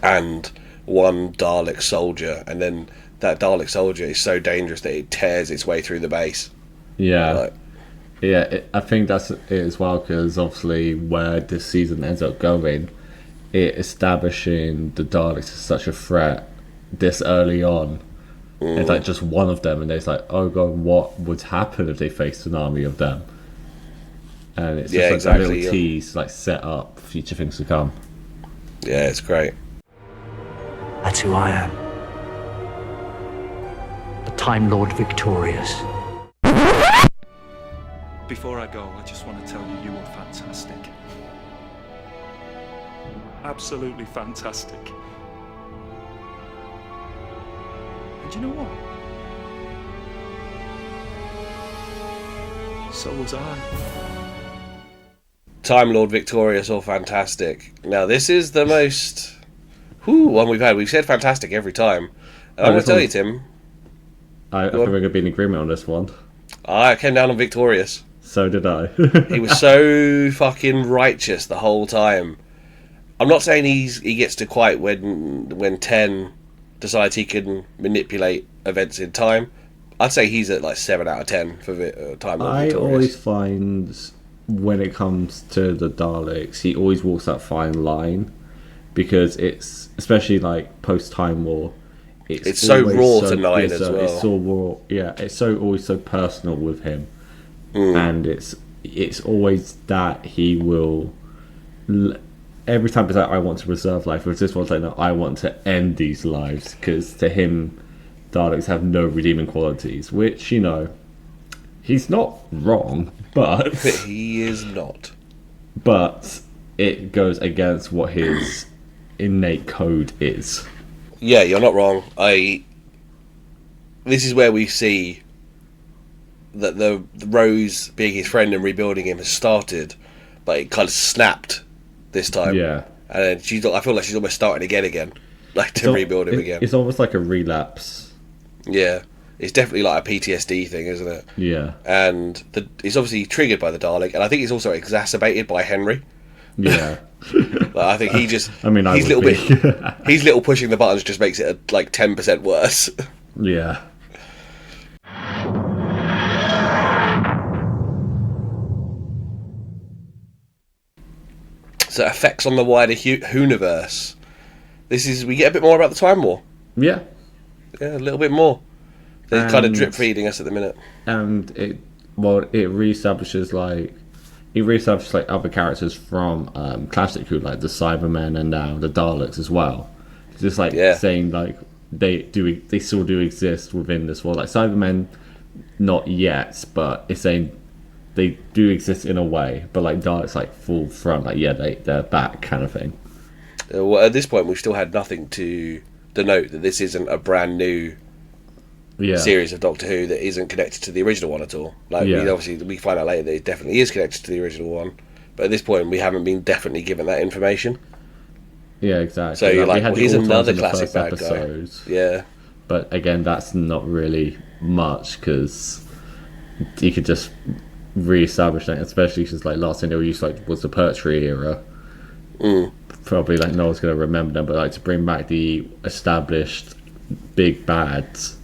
S1: and one Dalek soldier, and then that Dalek soldier is so dangerous that it tears its way through the base.
S2: Yeah.
S1: Like,
S2: I think that's it as well, because obviously where this season ends up going, it establishing the Daleks as such a threat this early on. It's like just one of them, and it's like, oh god, what would happen if they faced an army of them? And it's just like a little tease, like set up future things to come.
S1: Yeah, it's great.
S5: That's who I am. The Time Lord victorious.
S6: Before I go, I just want to tell you you were fantastic. Absolutely fantastic. And you know what? So was I.
S1: Time Lord victorious or fantastic. Now this is the most one we've had. We've said fantastic every time. And I'm going to tell you, Tim.
S2: I think we're going to be in agreement on this one.
S1: I came down on victorious.
S2: So did I.
S1: He was so fucking righteous the whole time. I'm not saying he gets to quite when 10 decides he can manipulate events in time. I'd say he's at like 7 out of 10 for Time Lord
S2: I
S1: victorious.
S2: always find when it comes to the Daleks, he always walks that fine line, because it's, especially like post Time War,
S1: it's so raw to 9 as well.
S2: It's so raw, yeah. It's always so personal with him, and it's always that he will. Every time it's like, I want to preserve life. With this one's like, no, I want to end these lives, because to him, Daleks have no redeeming qualities. Which, you know, he's not wrong, but
S1: he is not.
S2: But it goes against what his innate code is.
S1: Yeah, you're not wrong. This is where we see that the Rose being his friend and rebuilding him has started, but it kind of snapped this time.
S2: Yeah,
S1: and then I feel like she's almost starting again, like to rebuild him again.
S2: It's almost like a relapse.
S1: Yeah, it's definitely like a PTSD thing, isn't it?
S2: Yeah,
S1: and it's obviously triggered by the Dalek, and I think it's also exacerbated by Henry.
S2: Yeah.
S1: I think he just.
S2: I mean,
S1: he's little pushing the buttons just makes it like 10% worse.
S2: Yeah.
S1: So effects on the wider Hooniverse. We get a bit more about the Time War.
S2: Yeah.
S1: Yeah, a little bit more. They're kind of drip feeding us at the minute.
S2: And it reestablishes other characters from classic Who, like the Cybermen and now the Daleks as well. It's just saying like they still do exist within this world. Like Cybermen, not yet, but it's saying they do exist in a way. But like Daleks, like full front, like they're back kind of thing.
S1: Well, at this point, we've still had nothing to denote that this isn't a brand new series of Doctor Who that isn't connected to the original one at all. Like we find out later that it definitely is connected to the original one, but at this point we haven't been definitely given that information.
S2: Yeah, exactly.
S1: So you're like, well, here's another classic bad guy. Yeah,
S2: but again, that's not really much, because you could just re-establish that, especially because like last thing they were used was the Pertwee era. Probably like no one's going to remember them, but like to bring back the established big bads.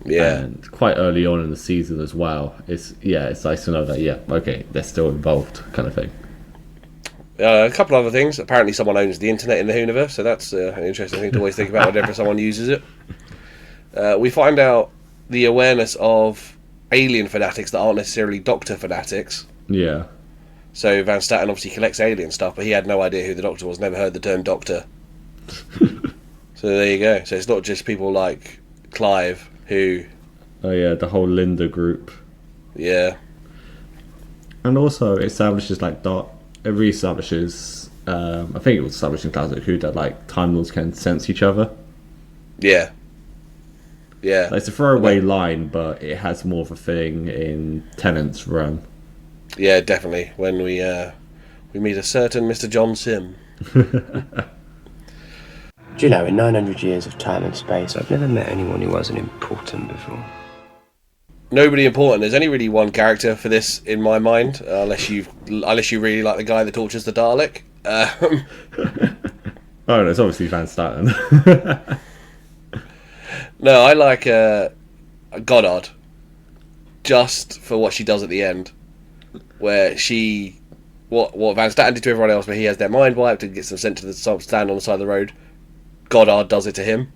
S1: Yeah,
S2: and quite early on in the season as well. It's nice to know that they're still involved, kind of thing.
S1: A couple other things. Apparently, someone owns the internet in the Hooniverse, so that's an interesting thing to always think about whenever someone uses it. We find out the awareness of alien fanatics that aren't necessarily Doctor fanatics.
S2: Yeah.
S1: So Van Staten obviously collects alien stuff, but he had no idea who the Doctor was. Never heard the term Doctor. So there you go. So it's not just people like Clive who.
S2: Oh yeah, the whole Linda group.
S1: Yeah.
S2: And also it establishes it re-establishes. I think it was established in Classic Who that like Time Lords can sense each other.
S1: Yeah. Yeah.
S2: It's a throwaway line, but it has more of a thing in Tennant's run.
S1: Yeah, definitely. When we meet a certain Mr. John Sim.
S4: Do you know, in 900 years of time and space, I've never met anyone who wasn't important before.
S1: Nobody important. There's only really one character for this in my mind, unless you really like the guy that tortures the Dalek.
S2: Oh, no, it's obviously Van Staten.
S1: No, I like Goddard, just for what she does at the end, where what Van Staten did to everyone else, where he has their mind wiped and gets them sent to stand on the side of the road. Goddard does it to him.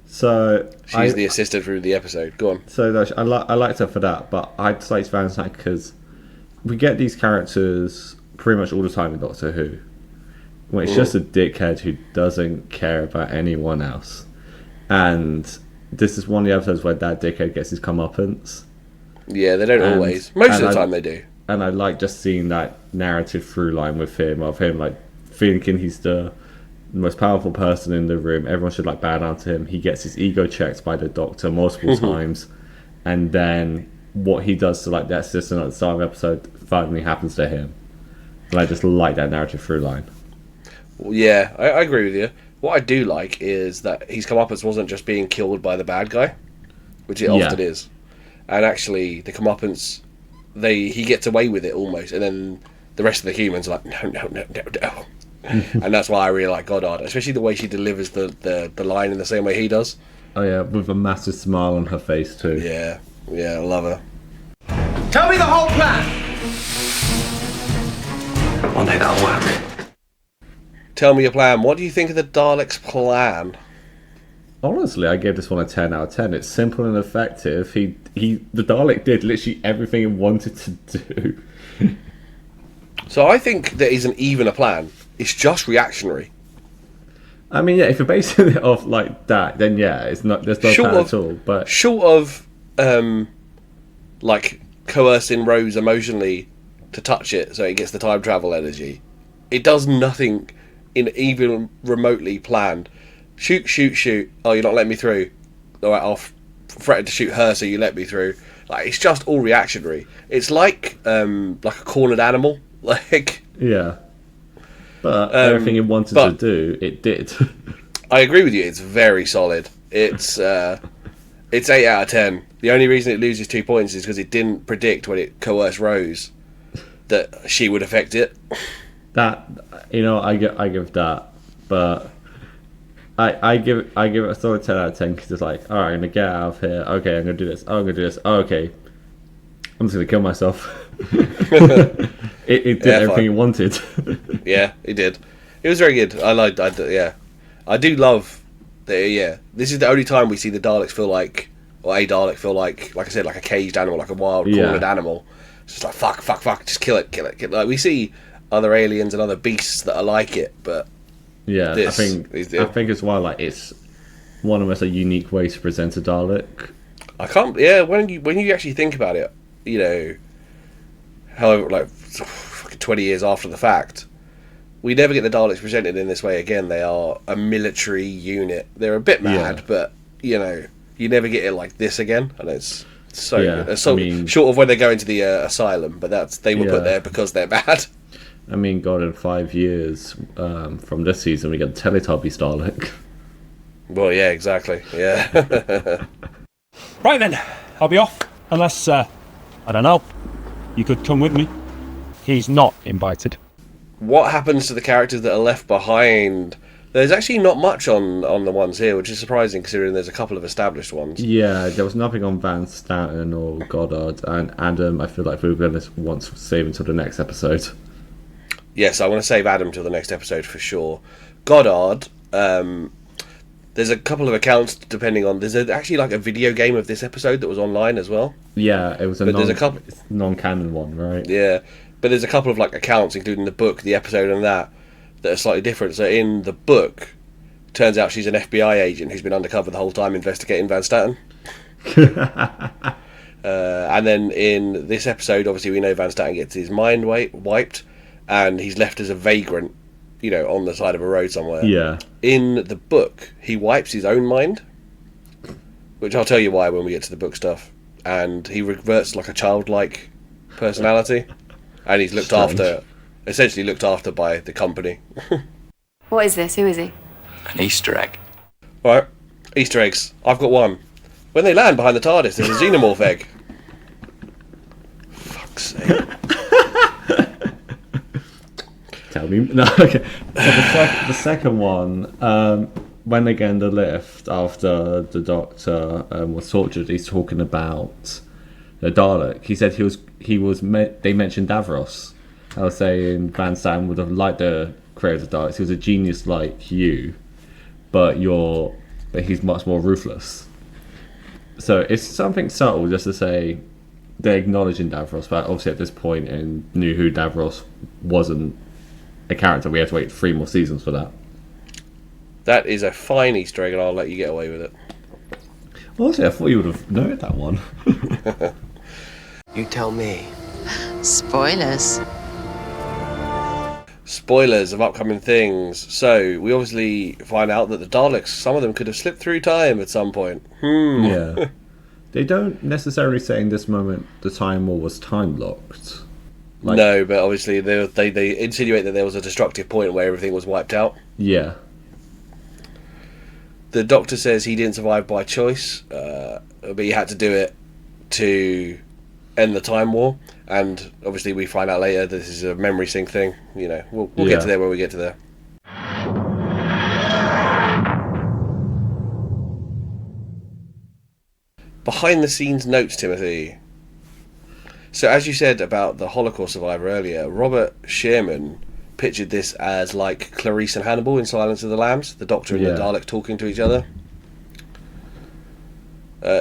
S2: So
S1: she's the assistant through the episode. Go on.
S2: So I liked her for that, but I'd say it's Van Staten because we get these characters pretty much all the time in Doctor Who, when it's just a dickhead who doesn't care about anyone else, and this is one of the episodes where that dickhead gets his comeuppance.
S1: Yeah, they don't always. Most of the time they do.
S2: And I like just seeing that narrative through line with him, of him like thinking he's the most powerful person in the room. Everyone should like bow down to him. He gets his ego checked by the Doctor multiple times, and then what he does to like the assistant at the start of the episode finally happens to him. And I just like that narrative through line.
S1: Yeah, I agree with you. What I do like is that his comeuppance wasn't just being killed by the bad guy, which it often is, and actually the comeuppance, he gets away with it almost, and then the rest of the humans are like, no. And that's why I really like Goddard, especially the way she delivers the line in the same way he does.
S2: Oh yeah, with a massive smile on her face too.
S1: Yeah, I love her.
S3: Tell me the whole plan!
S5: One day that'll work.
S1: Tell me your plan. What do you think of the Daleks' plan?
S2: Honestly, I gave this one a 10 out of 10. It's simple and effective. The Dalek did literally everything he wanted to do.
S1: So I think there isn't even a plan. It's just reactionary.
S2: I mean, yeah, if you're basing it off like that, then yeah, it's not. There's no plan at all. But
S1: short of like coercing Rose emotionally to touch it, so it gets the time travel energy, it does nothing in even remotely planned. Shoot. Oh, you're not letting me through. All right, I'll threaten to shoot her, so you let me through. Like, it's just all reactionary. It's like a cornered animal. Like,
S2: yeah. But everything it wanted to do, it did.
S1: I agree with you. It's very solid. It's 8 out of 10. The only reason it loses 2 points is because it didn't predict when it coerced Rose that she would affect it.
S2: That, I give that, but I give it a solid 10 out of 10 because it's like, all right, I'm gonna get out of here. Okay, I'm gonna do this. Oh, I'm gonna do this. Oh, okay, I'm just gonna kill myself. It did everything it wanted.
S1: Yeah, it did. It was very good. I do love that. Yeah, this is the only time we see the Daleks feel like, or a Dalek feel like I said, like a caged animal, like a wild cornered animal. It's just like fuck, just kill it. Like, we see other aliens and other beasts that are like it, but
S2: yeah, I think it's why like it's one of the most unique ways to present a Dalek.
S1: I can't. Yeah, when you actually think about it, however, like 20 years after the fact, we never get the Daleks presented in this way again. They are a military unit. They're a bit mad, but you never get it like this again, and it's so good. It's so short of when they go into the asylum, but they were put there because they're bad.
S2: I mean, God, in 5 years from this season, we get the Teletubbies Dalek.
S1: Well, yeah, exactly. Yeah.
S7: Right then, I'll be off. Unless, I don't know, you could come with me. He's not invited.
S1: What happens to the characters that are left behind? There's actually not much on the ones here, which is surprising considering there's a couple of established ones. Yeah,
S2: there was nothing on Van Staten or Goddard, and Adam, I feel like we were going to want to save until the next episode.
S1: Yes, I want to save Adam till the next episode for sure. Goddard, there's a couple of accounts depending on... There's actually like a video game of this episode that was online as well.
S2: Yeah, it was there's a couple non-canon one, right?
S1: Yeah, but there's a couple of like accounts, including the book, the episode, and that are slightly different. So in the book, turns out she's an FBI agent who's been undercover the whole time investigating Van Staten. And then in this episode, obviously we know Van Staten gets his mind wiped, and he's left as a vagrant, on the side of a road somewhere.
S2: Yeah.
S1: In the book, he wipes his own mind, which I'll tell you why when we get to the book stuff. And he reverts like a childlike personality, and he's essentially looked after by the company.
S8: What is this? Who is he?
S5: An Easter egg.
S1: Right, Easter eggs. I've got one. When they land behind the TARDIS, there's a xenomorph egg. Fuck's sake.
S2: Tell me. No, okay. So the second one, when they get in the lift after the Doctor was tortured, he's talking about the Dalek. He said they mentioned Davros. I was saying Van Staten would have liked the creator of the Daleks. He was a genius like you, but he's much more ruthless. So it's something subtle just to say they're acknowledging Davros, but obviously at this point in New Who, Davros wasn't a character. We have to wait 3 more seasons for that.
S1: That is a fine Easter egg, and I'll let you get away with it.
S2: Honestly, I thought you would have noted that one.
S4: You tell me.
S8: Spoilers.
S1: Spoilers of upcoming things. So, we obviously find out that the Daleks, some of them could have slipped through time at some point.
S2: Yeah. They don't necessarily say in this moment the Time War was time locked. Like,
S1: No, but obviously they insinuate that there was a destructive point where everything was wiped out.
S2: yeah.
S1: The Doctor says he didn't survive by choice, but he had to do it to end the Time War. And obviously we find out later that this is a memory sync thing. You know, we'll
S2: Yeah.
S1: get to there when we get to there. Behind the scenes notes, Timothy. So as you said about the Holocaust survivor earlier, Robert Sherman pictured this as like Clarice and Hannibal in Silence of the Lambs, the Doctor and
S2: Yeah.
S1: the Dalek talking to each other.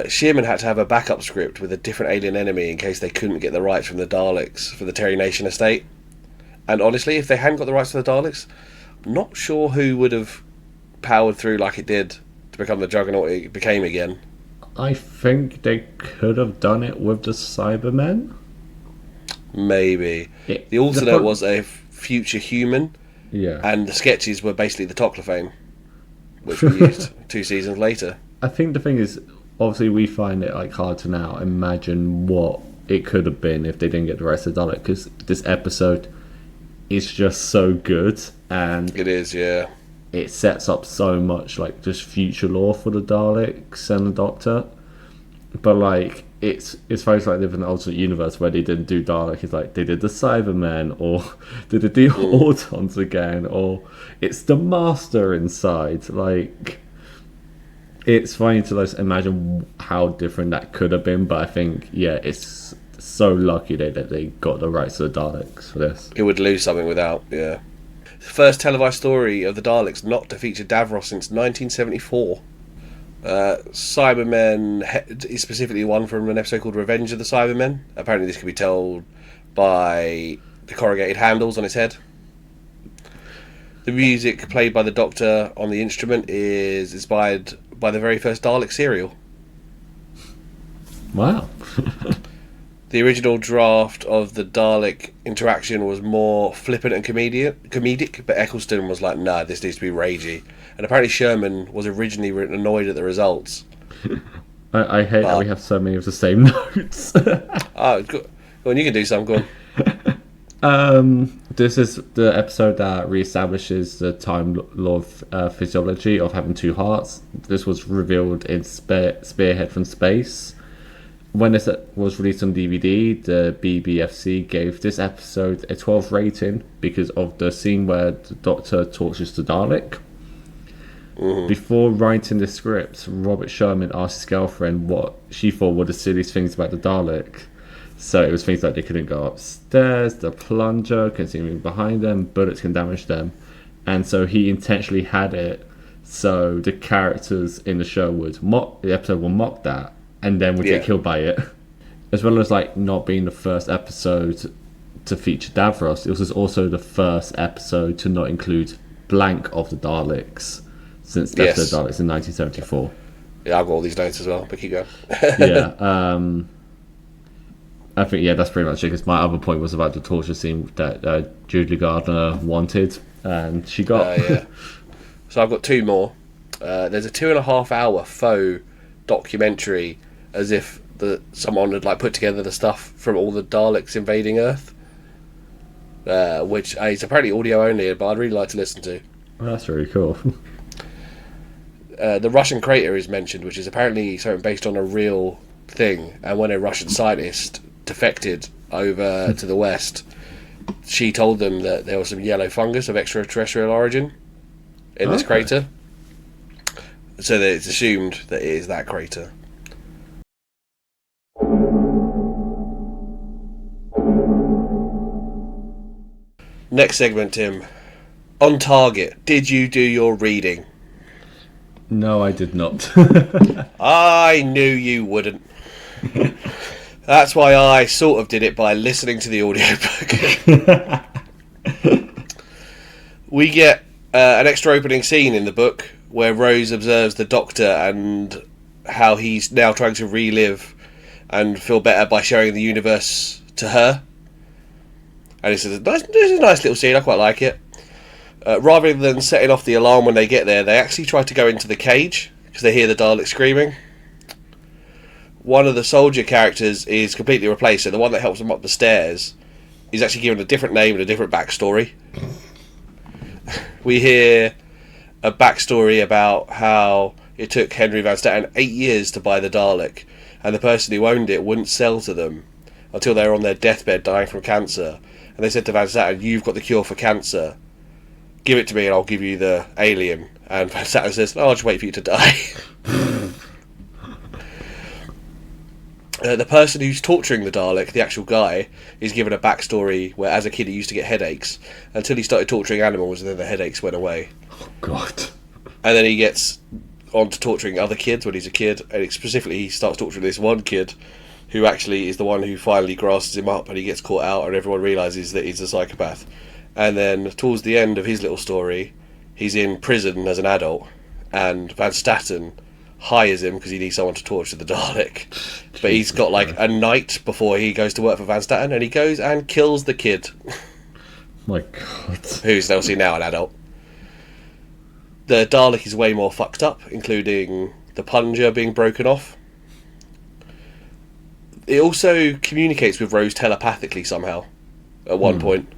S1: Sherman had to have a backup script with a different alien enemy in case they couldn't get the rights from the Daleks for the Terry Nation estate. And honestly, if they hadn't got the rights to the Daleks, I'm not sure who would have powered through like it did to become the juggernaut it became again.
S2: I think they could have done it with the Cybermen.
S1: Maybe.
S2: Yeah,
S1: The alternate
S2: the-
S1: was a future human,
S2: Yeah.
S1: and the sketches were basically the Toclophane, which we used 2 seasons later.
S2: I think the thing is, obviously, we find it like hard to now imagine what it could have been if they didn't get the rights to Dalek, because this episode is just so good and
S1: It is, yeah.
S2: it sets up so much like just future lore for the Daleks and the Doctor. But like it's very like living in an alternate universe where they didn't do Dalek. It's like they did the Cybermen, or they did the Autons again, or it's the Master inside. Like, it's funny to just imagine how different that could have been. But I think, yeah, it's so lucky that they got the rights to the Daleks for this.
S1: It would lose something without, yeah. First televised story of the Daleks not to feature Davros since 1974. Cybermen is specifically one from an episode called Revenge of the Cybermen. Apparently this could be told by the corrugated handles on his head. The music played by the Doctor on the instrument is inspired by the very first Dalek serial.
S2: Wow.
S1: The original draft of the Dalek interaction was more flippant and comedic, but Eccleston was like, nah, this needs to be ragey. And apparently Sherman was originally annoyed at the results.
S2: I hate that we have so many of the same notes.
S1: Oh, go on, you can do some, go on.
S2: This is the episode that reestablishes the Time Lord physiology of having two hearts. This was revealed in Spearhead from Space. When this was released on DVD, the BBFC gave this episode a 12 rating because of the scene where the Doctor tortures the Dalek. Before writing the script, Robert Sherman asked his girlfriend what she thought were the silliest things about the Dalek. So it was things like they couldn't go upstairs, the plunger can see moving behind them, bullets can damage them. And so he intentionally had it so the characters in the show would mock, the episode will mock that, and then would get killed by it. As well as like not being the first episode to feature Davros, it was also the first episode to not include blank of the Daleks since Death of the Daleks in 1974.
S1: Yeah, I've got all these notes as well, but keep going.
S2: Yeah, I think, yeah, that's pretty much it, because my other point was about the torture scene that Julie Gardner wanted, and she got.
S1: Yeah. So I've got two more. There's a 2.5 hour faux documentary as if someone had like put together the stuff from all the Daleks invading Earth, which is apparently audio only, but I'd really like to listen to.
S2: Well, that's really cool.
S1: The Russian crater is mentioned, which is apparently something based on a real thing, and when a Russian scientist defected over to the West, she told them that there was some yellow fungus of extraterrestrial origin in this crater, so that it's assumed that it is that crater. Next segment, Tim. On target, did you do your reading?
S2: No, I did not.
S1: I knew you wouldn't. That's why I sort of did it by listening to the audiobook. We get an extra opening scene in the book where Rose observes the Doctor and how he's now trying to relive and feel better by sharing the universe to her. And this is a nice little scene. I quite like it. Rather than setting off the alarm when they get there, they actually try to go into the cage because they hear the Dalek screaming. One of the soldier characters is completely replaced, so the one that helps them up the stairs is actually given a different name and a different backstory. We hear a backstory about how it took Henry Van Staten 8 years to buy the Dalek, and the person who owned it wouldn't sell to them until they were on their deathbed dying from cancer. And they said to Van Staten, "You've got the cure for cancer. Give it to me and I'll give you the alien." And Van Staten says, "Oh, I'll just wait for you to die." The person who's torturing the Dalek, the actual guy, is given a backstory where as a kid he used to get headaches until he started torturing animals, and then the headaches went away.
S2: Oh, God.
S1: And then he gets on to torturing other kids when he's a kid, and specifically he starts torturing this one kid who actually is the one who finally grasses him up, and he gets caught out and everyone realises that he's a psychopath. And then towards the end of his little story, he's in prison as an adult, and Van Staten hires him because he needs someone to torture the Dalek. But he's got like a night before he goes to work for Van Staten, and he goes and kills the kid.
S2: My God.
S1: Who's obviously now an adult. The Dalek is way more fucked up, including the plunger being broken off. It also communicates with Rose telepathically somehow at one point.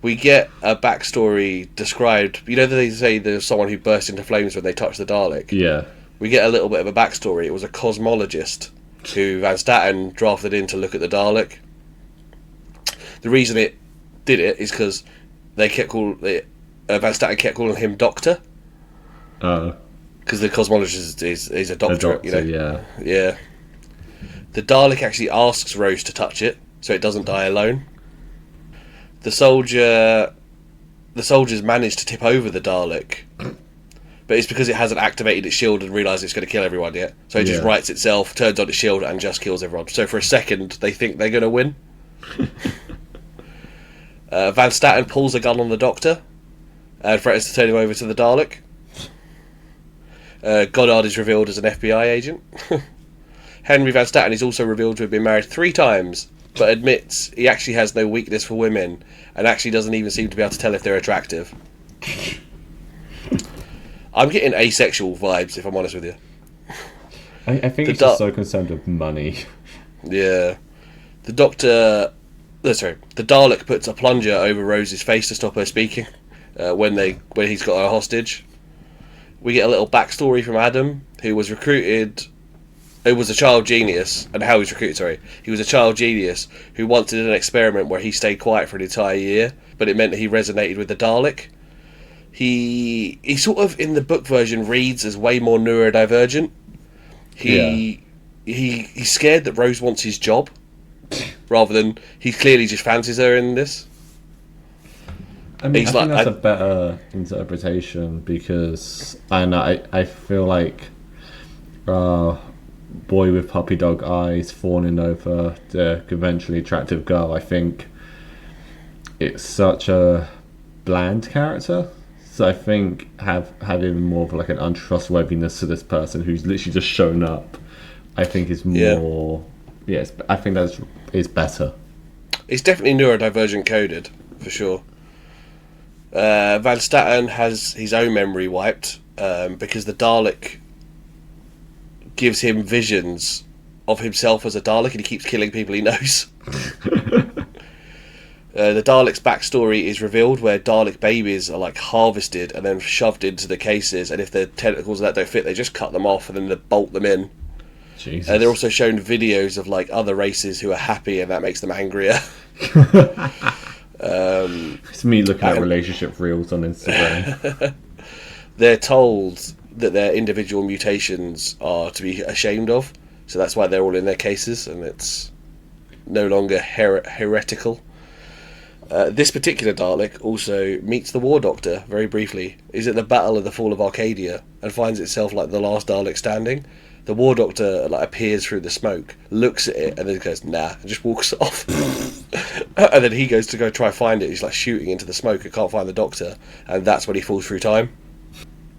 S1: We get a backstory described. You know that they say there's someone who bursts into flames when they touch the Dalek?
S2: Yeah.
S1: We get a little bit of a backstory. It was a cosmologist who Van Staten drafted in to look at the Dalek. The reason it did it is because they kept calling Van Staten kept calling him Doctor.
S2: Oh.
S1: Because the cosmologist is a doctor, you know.
S2: Yeah.
S1: The Dalek actually asks Rose to touch it, so it doesn't die alone. The soldiers managed to tip over the Dalek, but it's because it hasn't activated its shield and realised it's going to kill everyone yet. So it just rights itself, turns on its shield, and just kills everyone. So for a second, they think they're going to win. Van Staten pulls a gun on the Doctor and threatens to turn him over to the Dalek. Goddard is revealed as an FBI agent. Henry Van Staten is also revealed to have been married 3 times, but admits he actually has no weakness for women and actually doesn't even seem to be able to tell if they're attractive. I'm getting asexual vibes, if I'm honest with you.
S2: I think he's just so concerned with money.
S1: Yeah. The Dalek puts a plunger over Rose's face to stop her speaking when he's got her hostage. We get a little backstory from Adam, who was recruited. Who was a child genius, and how he was recruited, sorry. He was a child genius who wanted an experiment where he stayed quiet for an entire year, but it meant that he resonated with the Dalek. He sort of, in the book version, reads as way more neurodivergent. He's scared that Rose wants his job, rather than he clearly just fancies her in this.
S2: I mean, I think that's a better interpretation, because I feel like boy with puppy dog eyes fawning over the conventionally attractive girl. I think it's such a bland character, so I think having more of like an untrustworthiness to this person who's literally just shown up, I think is more. Yes, I think is better.
S1: It's definitely neurodivergent coded for sure. Van Staten has his own memory wiped because the Dalek gives him visions of himself as a Dalek, and he keeps killing people he knows. The Dalek's backstory is revealed, where Dalek babies are like harvested and then shoved into the cases, and if the tentacles of that don't fit, they just cut them off and then they bolt them in.
S2: Jesus.
S1: They're also shown videos of like other races who are happy, and that makes them angrier.
S2: It's me looking at relationship reels on Instagram.
S1: They're told that their individual mutations are to be ashamed of, so that's why they're all in their cases, and it's no longer heretical. This particular Dalek also meets the War Doctor very briefly. Is at the Battle of the Fall of Arcadia and finds itself like the last Dalek standing. The War Doctor like appears through the smoke, looks at it, and then goes nah, and just walks off. And then he goes to go try find it. He's like shooting into the smoke and can't find the Doctor, and that's when he falls through time.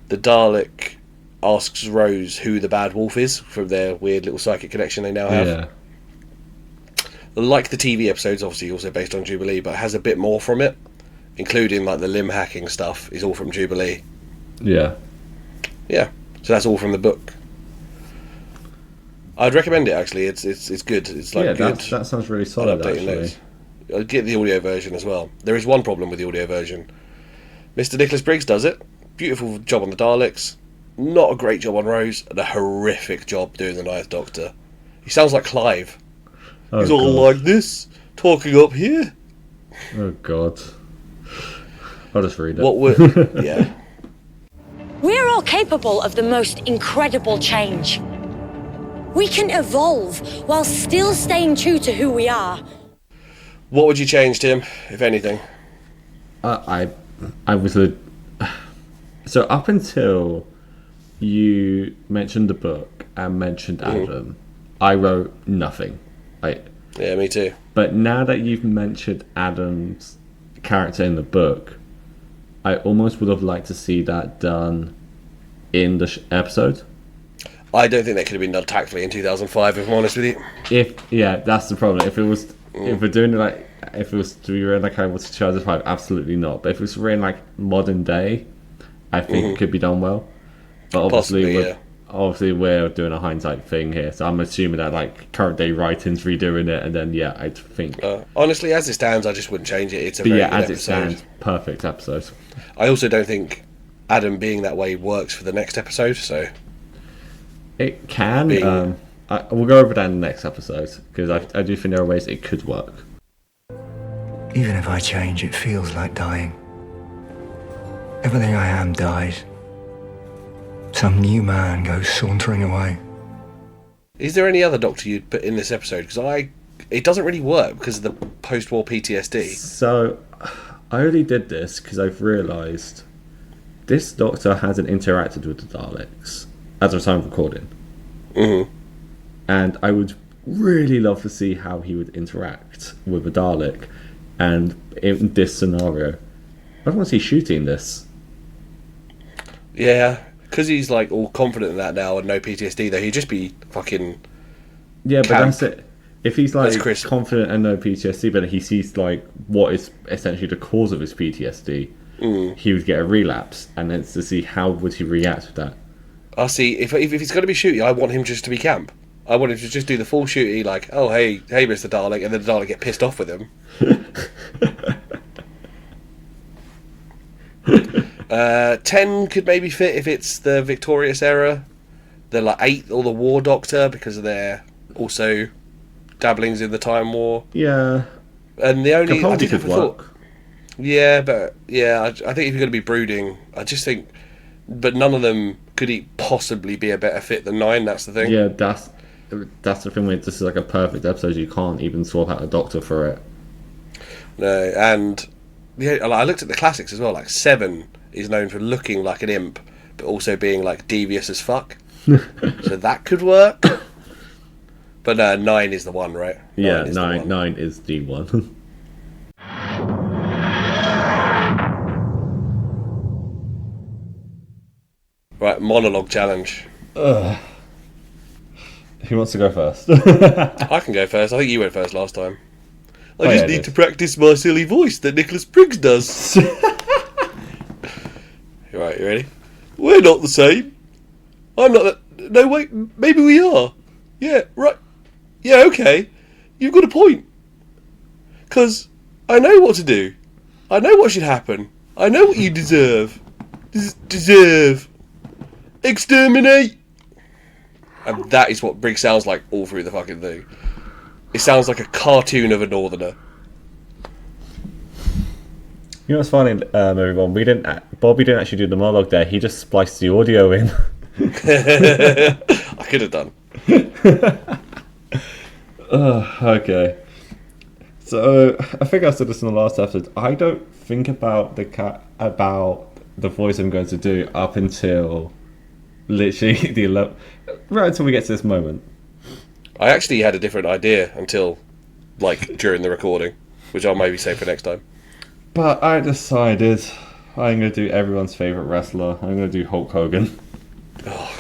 S1: The Dalek asks Rose who the bad wolf is from their weird little psychic connection they now have.
S2: Yeah.
S1: Like the TV episodes, obviously also based on Jubilee, but it has a bit more from it, including like the limb hacking stuff is all from Jubilee.
S2: Yeah.
S1: Yeah, so that's all from the book. I'd recommend it actually. It's good. It's like good.
S2: That sounds really solid.
S1: Updating
S2: Actually,
S1: notes. I'll get the audio version as well. There is one problem with the audio version. Mr. Nicholas Briggs does it. Beautiful job on the Daleks. Not a great job on Rose, and a horrific job doing the Ninth Doctor. He sounds like Clive.
S2: oh,
S1: He's all
S2: God.
S1: like this, talking up here.
S2: Oh God. I'll just read it.
S1: What would? Yeah.
S9: We're all capable of the most incredible change. We can evolve while still staying true to who we are.
S1: What would you change, Tim, if anything?
S2: I was so up until you mentioned the book and mentioned Adam, I wrote nothing.
S1: Yeah, me too.
S2: But now that you've mentioned Adam's character in the book, I almost would have liked to see that done in the episode.
S1: I don't think that could have been done tactfully in 2005, if I'm honest with you.
S2: That's the problem. If we're doing it if it was to be written like I was 2005, absolutely not. But if it was written like modern day, I think it could be done well. But obviously we're doing a hindsight thing here, so I'm assuming that like current day writing's redoing it, and then I think
S1: honestly, as it stands, I just wouldn't change it. It's a very good
S2: as
S1: episode.
S2: it stands, perfect episode.
S1: I also don't think Adam being that way works for the next episode, so
S2: It can. We'll go over that in the next episode, because I do think there are ways it could work.
S4: Even if I change, it feels like dying. Everything I am dies. Some new man goes sauntering away.
S1: Is there any other Doctor you'd put in this episode? Because it doesn't really work because of the post-war PTSD.
S2: So, I only did this because I've realised this Doctor hasn't interacted with the Daleks at the time of recording.
S1: Mm-hmm.
S2: And I would really love to see how he would interact with a Dalek. And in this scenario, I don't want to see shooting this.
S1: Yeah, because he's like all confident in that now and no PTSD, though he'd just be fucking.
S2: Yeah, but
S1: camp.
S2: that's it. If he's like
S1: That's Chris.
S2: confident and no PTSD, but he sees like what is essentially the cause of his PTSD, he would get a relapse, and then to see how would he react to that.
S1: I see. If he's going to be shooty, I want him just to be camp. I want him to just do the full shooty, like, oh hey, Mr. Dalek, and then the Dalek get pissed off with him. 10 could maybe fit if it's the Victorious era. They're like 8 or the War Doctor because of their also dabblings in the Time War.
S2: Yeah,
S1: And the only I did
S2: could
S1: have a thought.
S2: work.
S1: Yeah, but yeah, I think if you're going to be brooding, I just think, but none of them could possibly be a better fit than 9. That's the thing.
S2: Yeah, that's the thing with this is like a perfect episode. You can't even swap out a Doctor for it.
S1: No, and yeah, I looked at the classics as well. Like 7 is known for looking like an imp, but also being like devious as fuck. So that could work. But 9 is the one, right?
S2: Yeah,
S1: is the one.
S2: 9 is the one.
S1: Right, monologue challenge.
S2: Who wants to go first?
S1: I can go first. I think you went first last time. I just need to practice my silly voice that Nicholas Briggs does. Right, you ready? We're not the same. I'm not that. No, wait, maybe we are. Yeah, right. Yeah, okay. You've got a point. 'Cause I know what to do. I know what should happen. I know what you deserve. Deserve. Exterminate. And that is what Briggs sounds like all through the fucking thing. It sounds like a cartoon of a northerner.
S2: You know what's funny, everyone? Bobby didn't actually do the monologue there. He just spliced the audio in.
S1: I could have done.
S2: Okay. So I think I said this in the last episode. I don't think about the voice I'm going to do up until literally right until we get to this moment.
S1: I actually had a different idea until, like, during the recording, which I'll maybe save for next time.
S2: But I decided I'm going to do everyone's favourite wrestler. I'm going to do Hulk Hogan.
S1: Oh,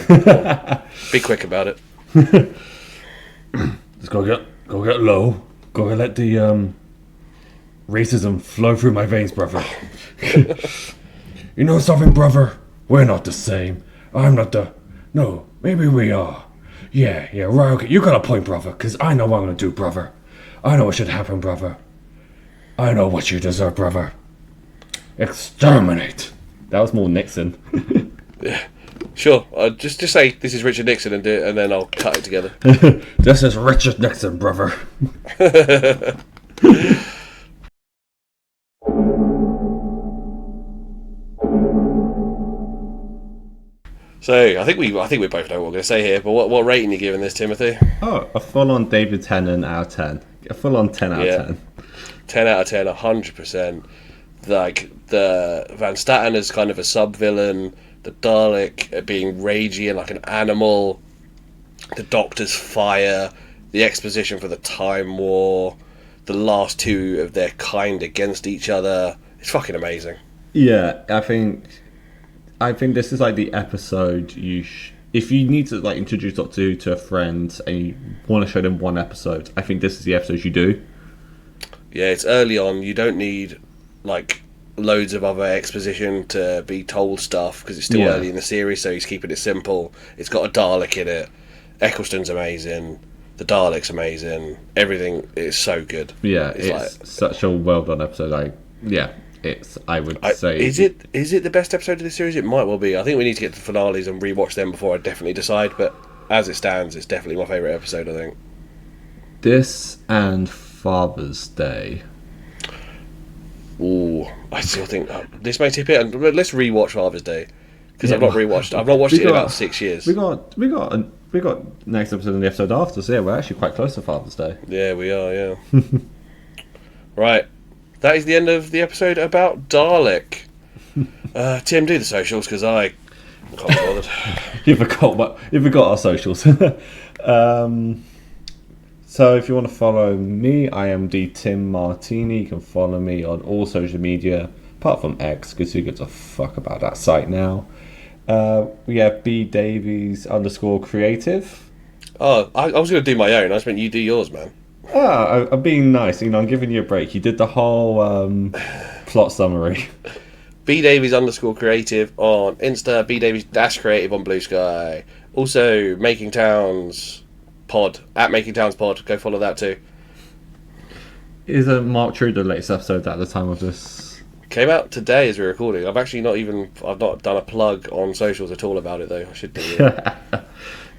S1: God. Be quick about it.
S2: Just gotta get low. Gotta let the racism flow through my veins, brother. You know something, brother? We're not the same. I'm not the... No, maybe we are. Yeah, right, okay. You got a point, brother, because I know what I'm gonna do, brother. I know what should happen, brother. I know what you deserve, brother. Exterminate. That was more Nixon.
S1: Yeah. Sure. Just say this is Richard Nixon and do it, and then I'll cut it together.
S2: This is Richard Nixon, brother.
S1: So I think we both know what we're going to say here. But what rating are you giving this, Timothy?
S2: Oh, a full-on David Tennant out of 10. A full-on 10 out of 10.
S1: 10 out of 10, 100%. Like, the Van Staten as kind of a sub-villain, the Dalek being ragey and like an animal, the Doctor's fire, the exposition for the Time War, the last two of their kind against each other. It's fucking amazing.
S2: Yeah, I think this is like the episode if you need to like introduce Doctor Who to a friend and you want to show them one episode, I think this is the episode you do.
S1: Yeah, it's early on. You don't need like loads of other exposition to be told stuff because it's still early in the series, so he's keeping it simple. It's got a Dalek in it. Eccleston's amazing. The Dalek's amazing. Everything is so good.
S2: Yeah, it's like, such a well done episode. I would say.
S1: Is it the best episode of the series? It might well be. I think we need to get to the finales and rewatch them before I definitely decide. But as it stands, it's definitely my favourite episode, I think.
S2: This and Father's Day.
S1: Ooh, I still think this may tip it. Let's rewatch Father's Day because I've not rewatched. I've not watched it in about 6 years.
S2: We got next episode and the episode after. So yeah, we're actually quite close to Father's Day.
S1: Yeah, we are. Yeah. Right, that is the end of the episode about Dalek. Tim, do the socials because I can't be bothered.
S2: You forgot our socials. So if you want to follow me, I am the Tim Martini. You can follow me on all social media, apart from X, because who gives a fuck about that site now. We have bdavies_creative.
S1: Oh, I was going to do my own. I just meant you do yours, man.
S2: I'm being nice. I'm giving you a break. You did the whole plot summary.
S1: bdavies_creative on Insta, bdavies-creative on Blue Sky. Also, Making Towns Pod, at Making Towns Pod. Go follow that too.
S2: Is Mark True the latest episode at the time of this?
S1: Came out today as we're recording. I've not done a plug on socials at all about it though. I should do it.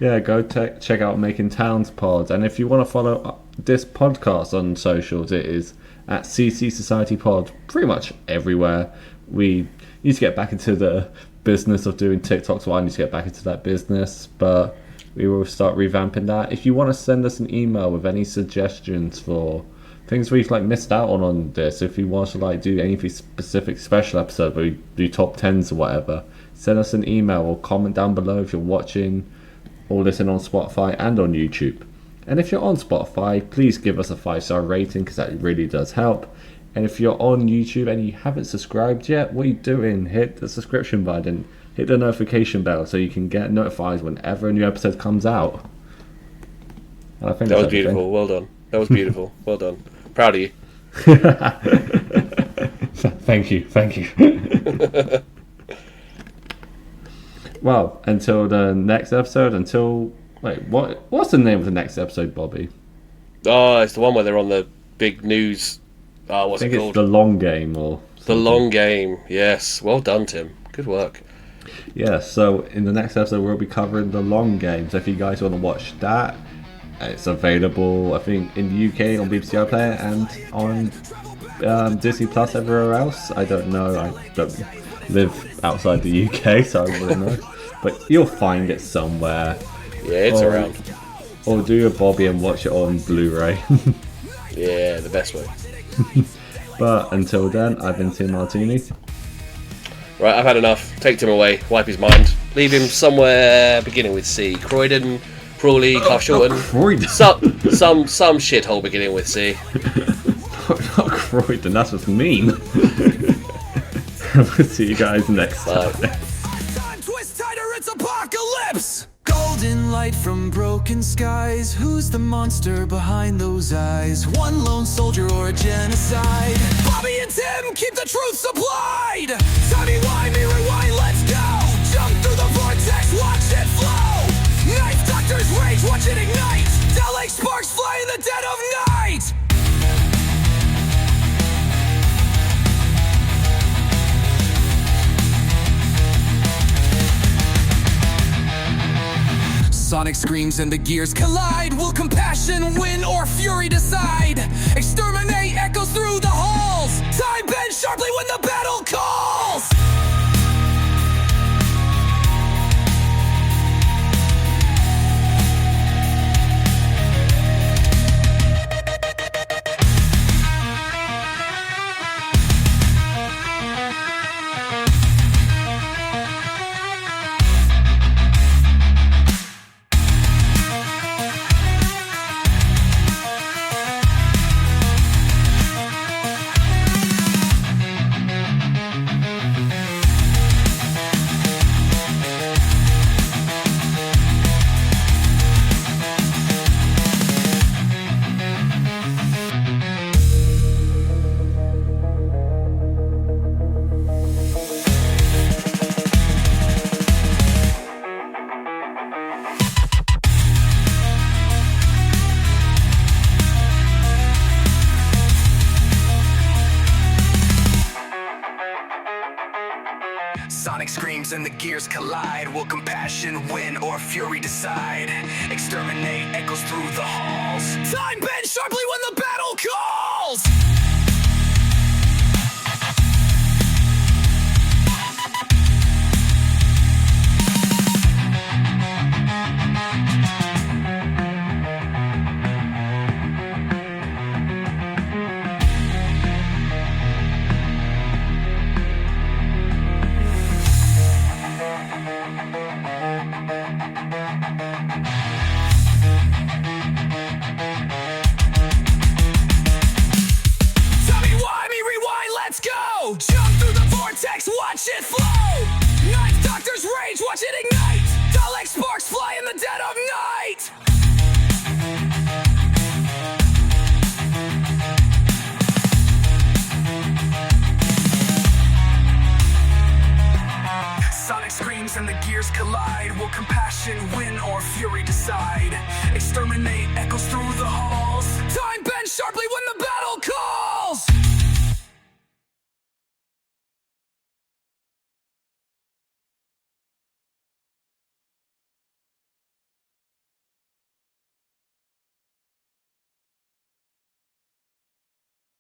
S2: Yeah, go check out Making Towns Pod. And if you want to follow this podcast on socials, it is at CC Society Pod, pretty much everywhere. We need to get back into the business of doing TikToks, so I need to get back into that business, but we will start revamping that. If you want to send us an email with any suggestions for things we've like missed out on this, if you want to like do anything specific special episode where we do top 10s or whatever, send us an email or comment down below if you're watching or listen on Spotify and on YouTube. And if you're on Spotify, please give us a 5-star rating because that really does help. And if you're on YouTube and you haven't subscribed yet, what are you doing? Hit the subscription button, hit the notification bell so you can get notified whenever a new episode comes out. And I think
S1: that was beautiful. Well done. That was beautiful. Well done. Proud of you.
S2: Thank you. Well, until the next episode, what's the name of the next episode, Bobby?
S1: Oh, it's the one where they're on the big news. What's it called?
S2: It's The Long Game or something.
S1: The Long Game. Yes. Well done, Tim. Good work.
S2: Yeah, so in the next episode we'll be covering The Long Game. So if you guys want to watch that, it's available, I think, in the UK on BBC iPlayer and on Disney Plus everywhere else. I don't know. I don't live outside the UK, so I wouldn't know. But you'll find it somewhere.
S1: Yeah, it's around.
S2: Or do a Bobby and watch it on Blu-ray.
S1: Yeah, the best way.
S2: But until then, I've been Tim Martini.
S1: Right, I've had enough. Take Tim away. Wipe his mind. Leave him somewhere beginning with C. Croydon, Crawley, Carshalton.
S2: Croydon.
S1: Some shithole beginning with C.
S2: Not Croydon. That's what's mean. We'll see you guys next time.
S3: Time twist tighter, it's apocalypse! light from broken skies. Who's the monster behind those eyes? One lone soldier or a genocide? Bobby and Tim keep the truth supplied. Timey, Wimey, rewind, let's go. Jump through the vortex, watch it flow. Knife doctors rage, watch it ignite. Dalek sparks fly in the dead of night. Sonic screams and the gears collide. Will compassion win or fury decide? Exterminate echoes through the halls. Time bends sharply when the battle calls. Sonic screams and the gears collide. Will compassion win or fury decide? Exterminate echoes through the halls. Time bends sharply when the battle calls. Jump through the vortex, watch it flow. Knife doctors rage, watch it ignite. Dalek sparks fly in the dead of night. Sonic screams and the gears collide. Will compassion win or fury decide? Exterminate echoes through the halls. Time bends sharply when the battle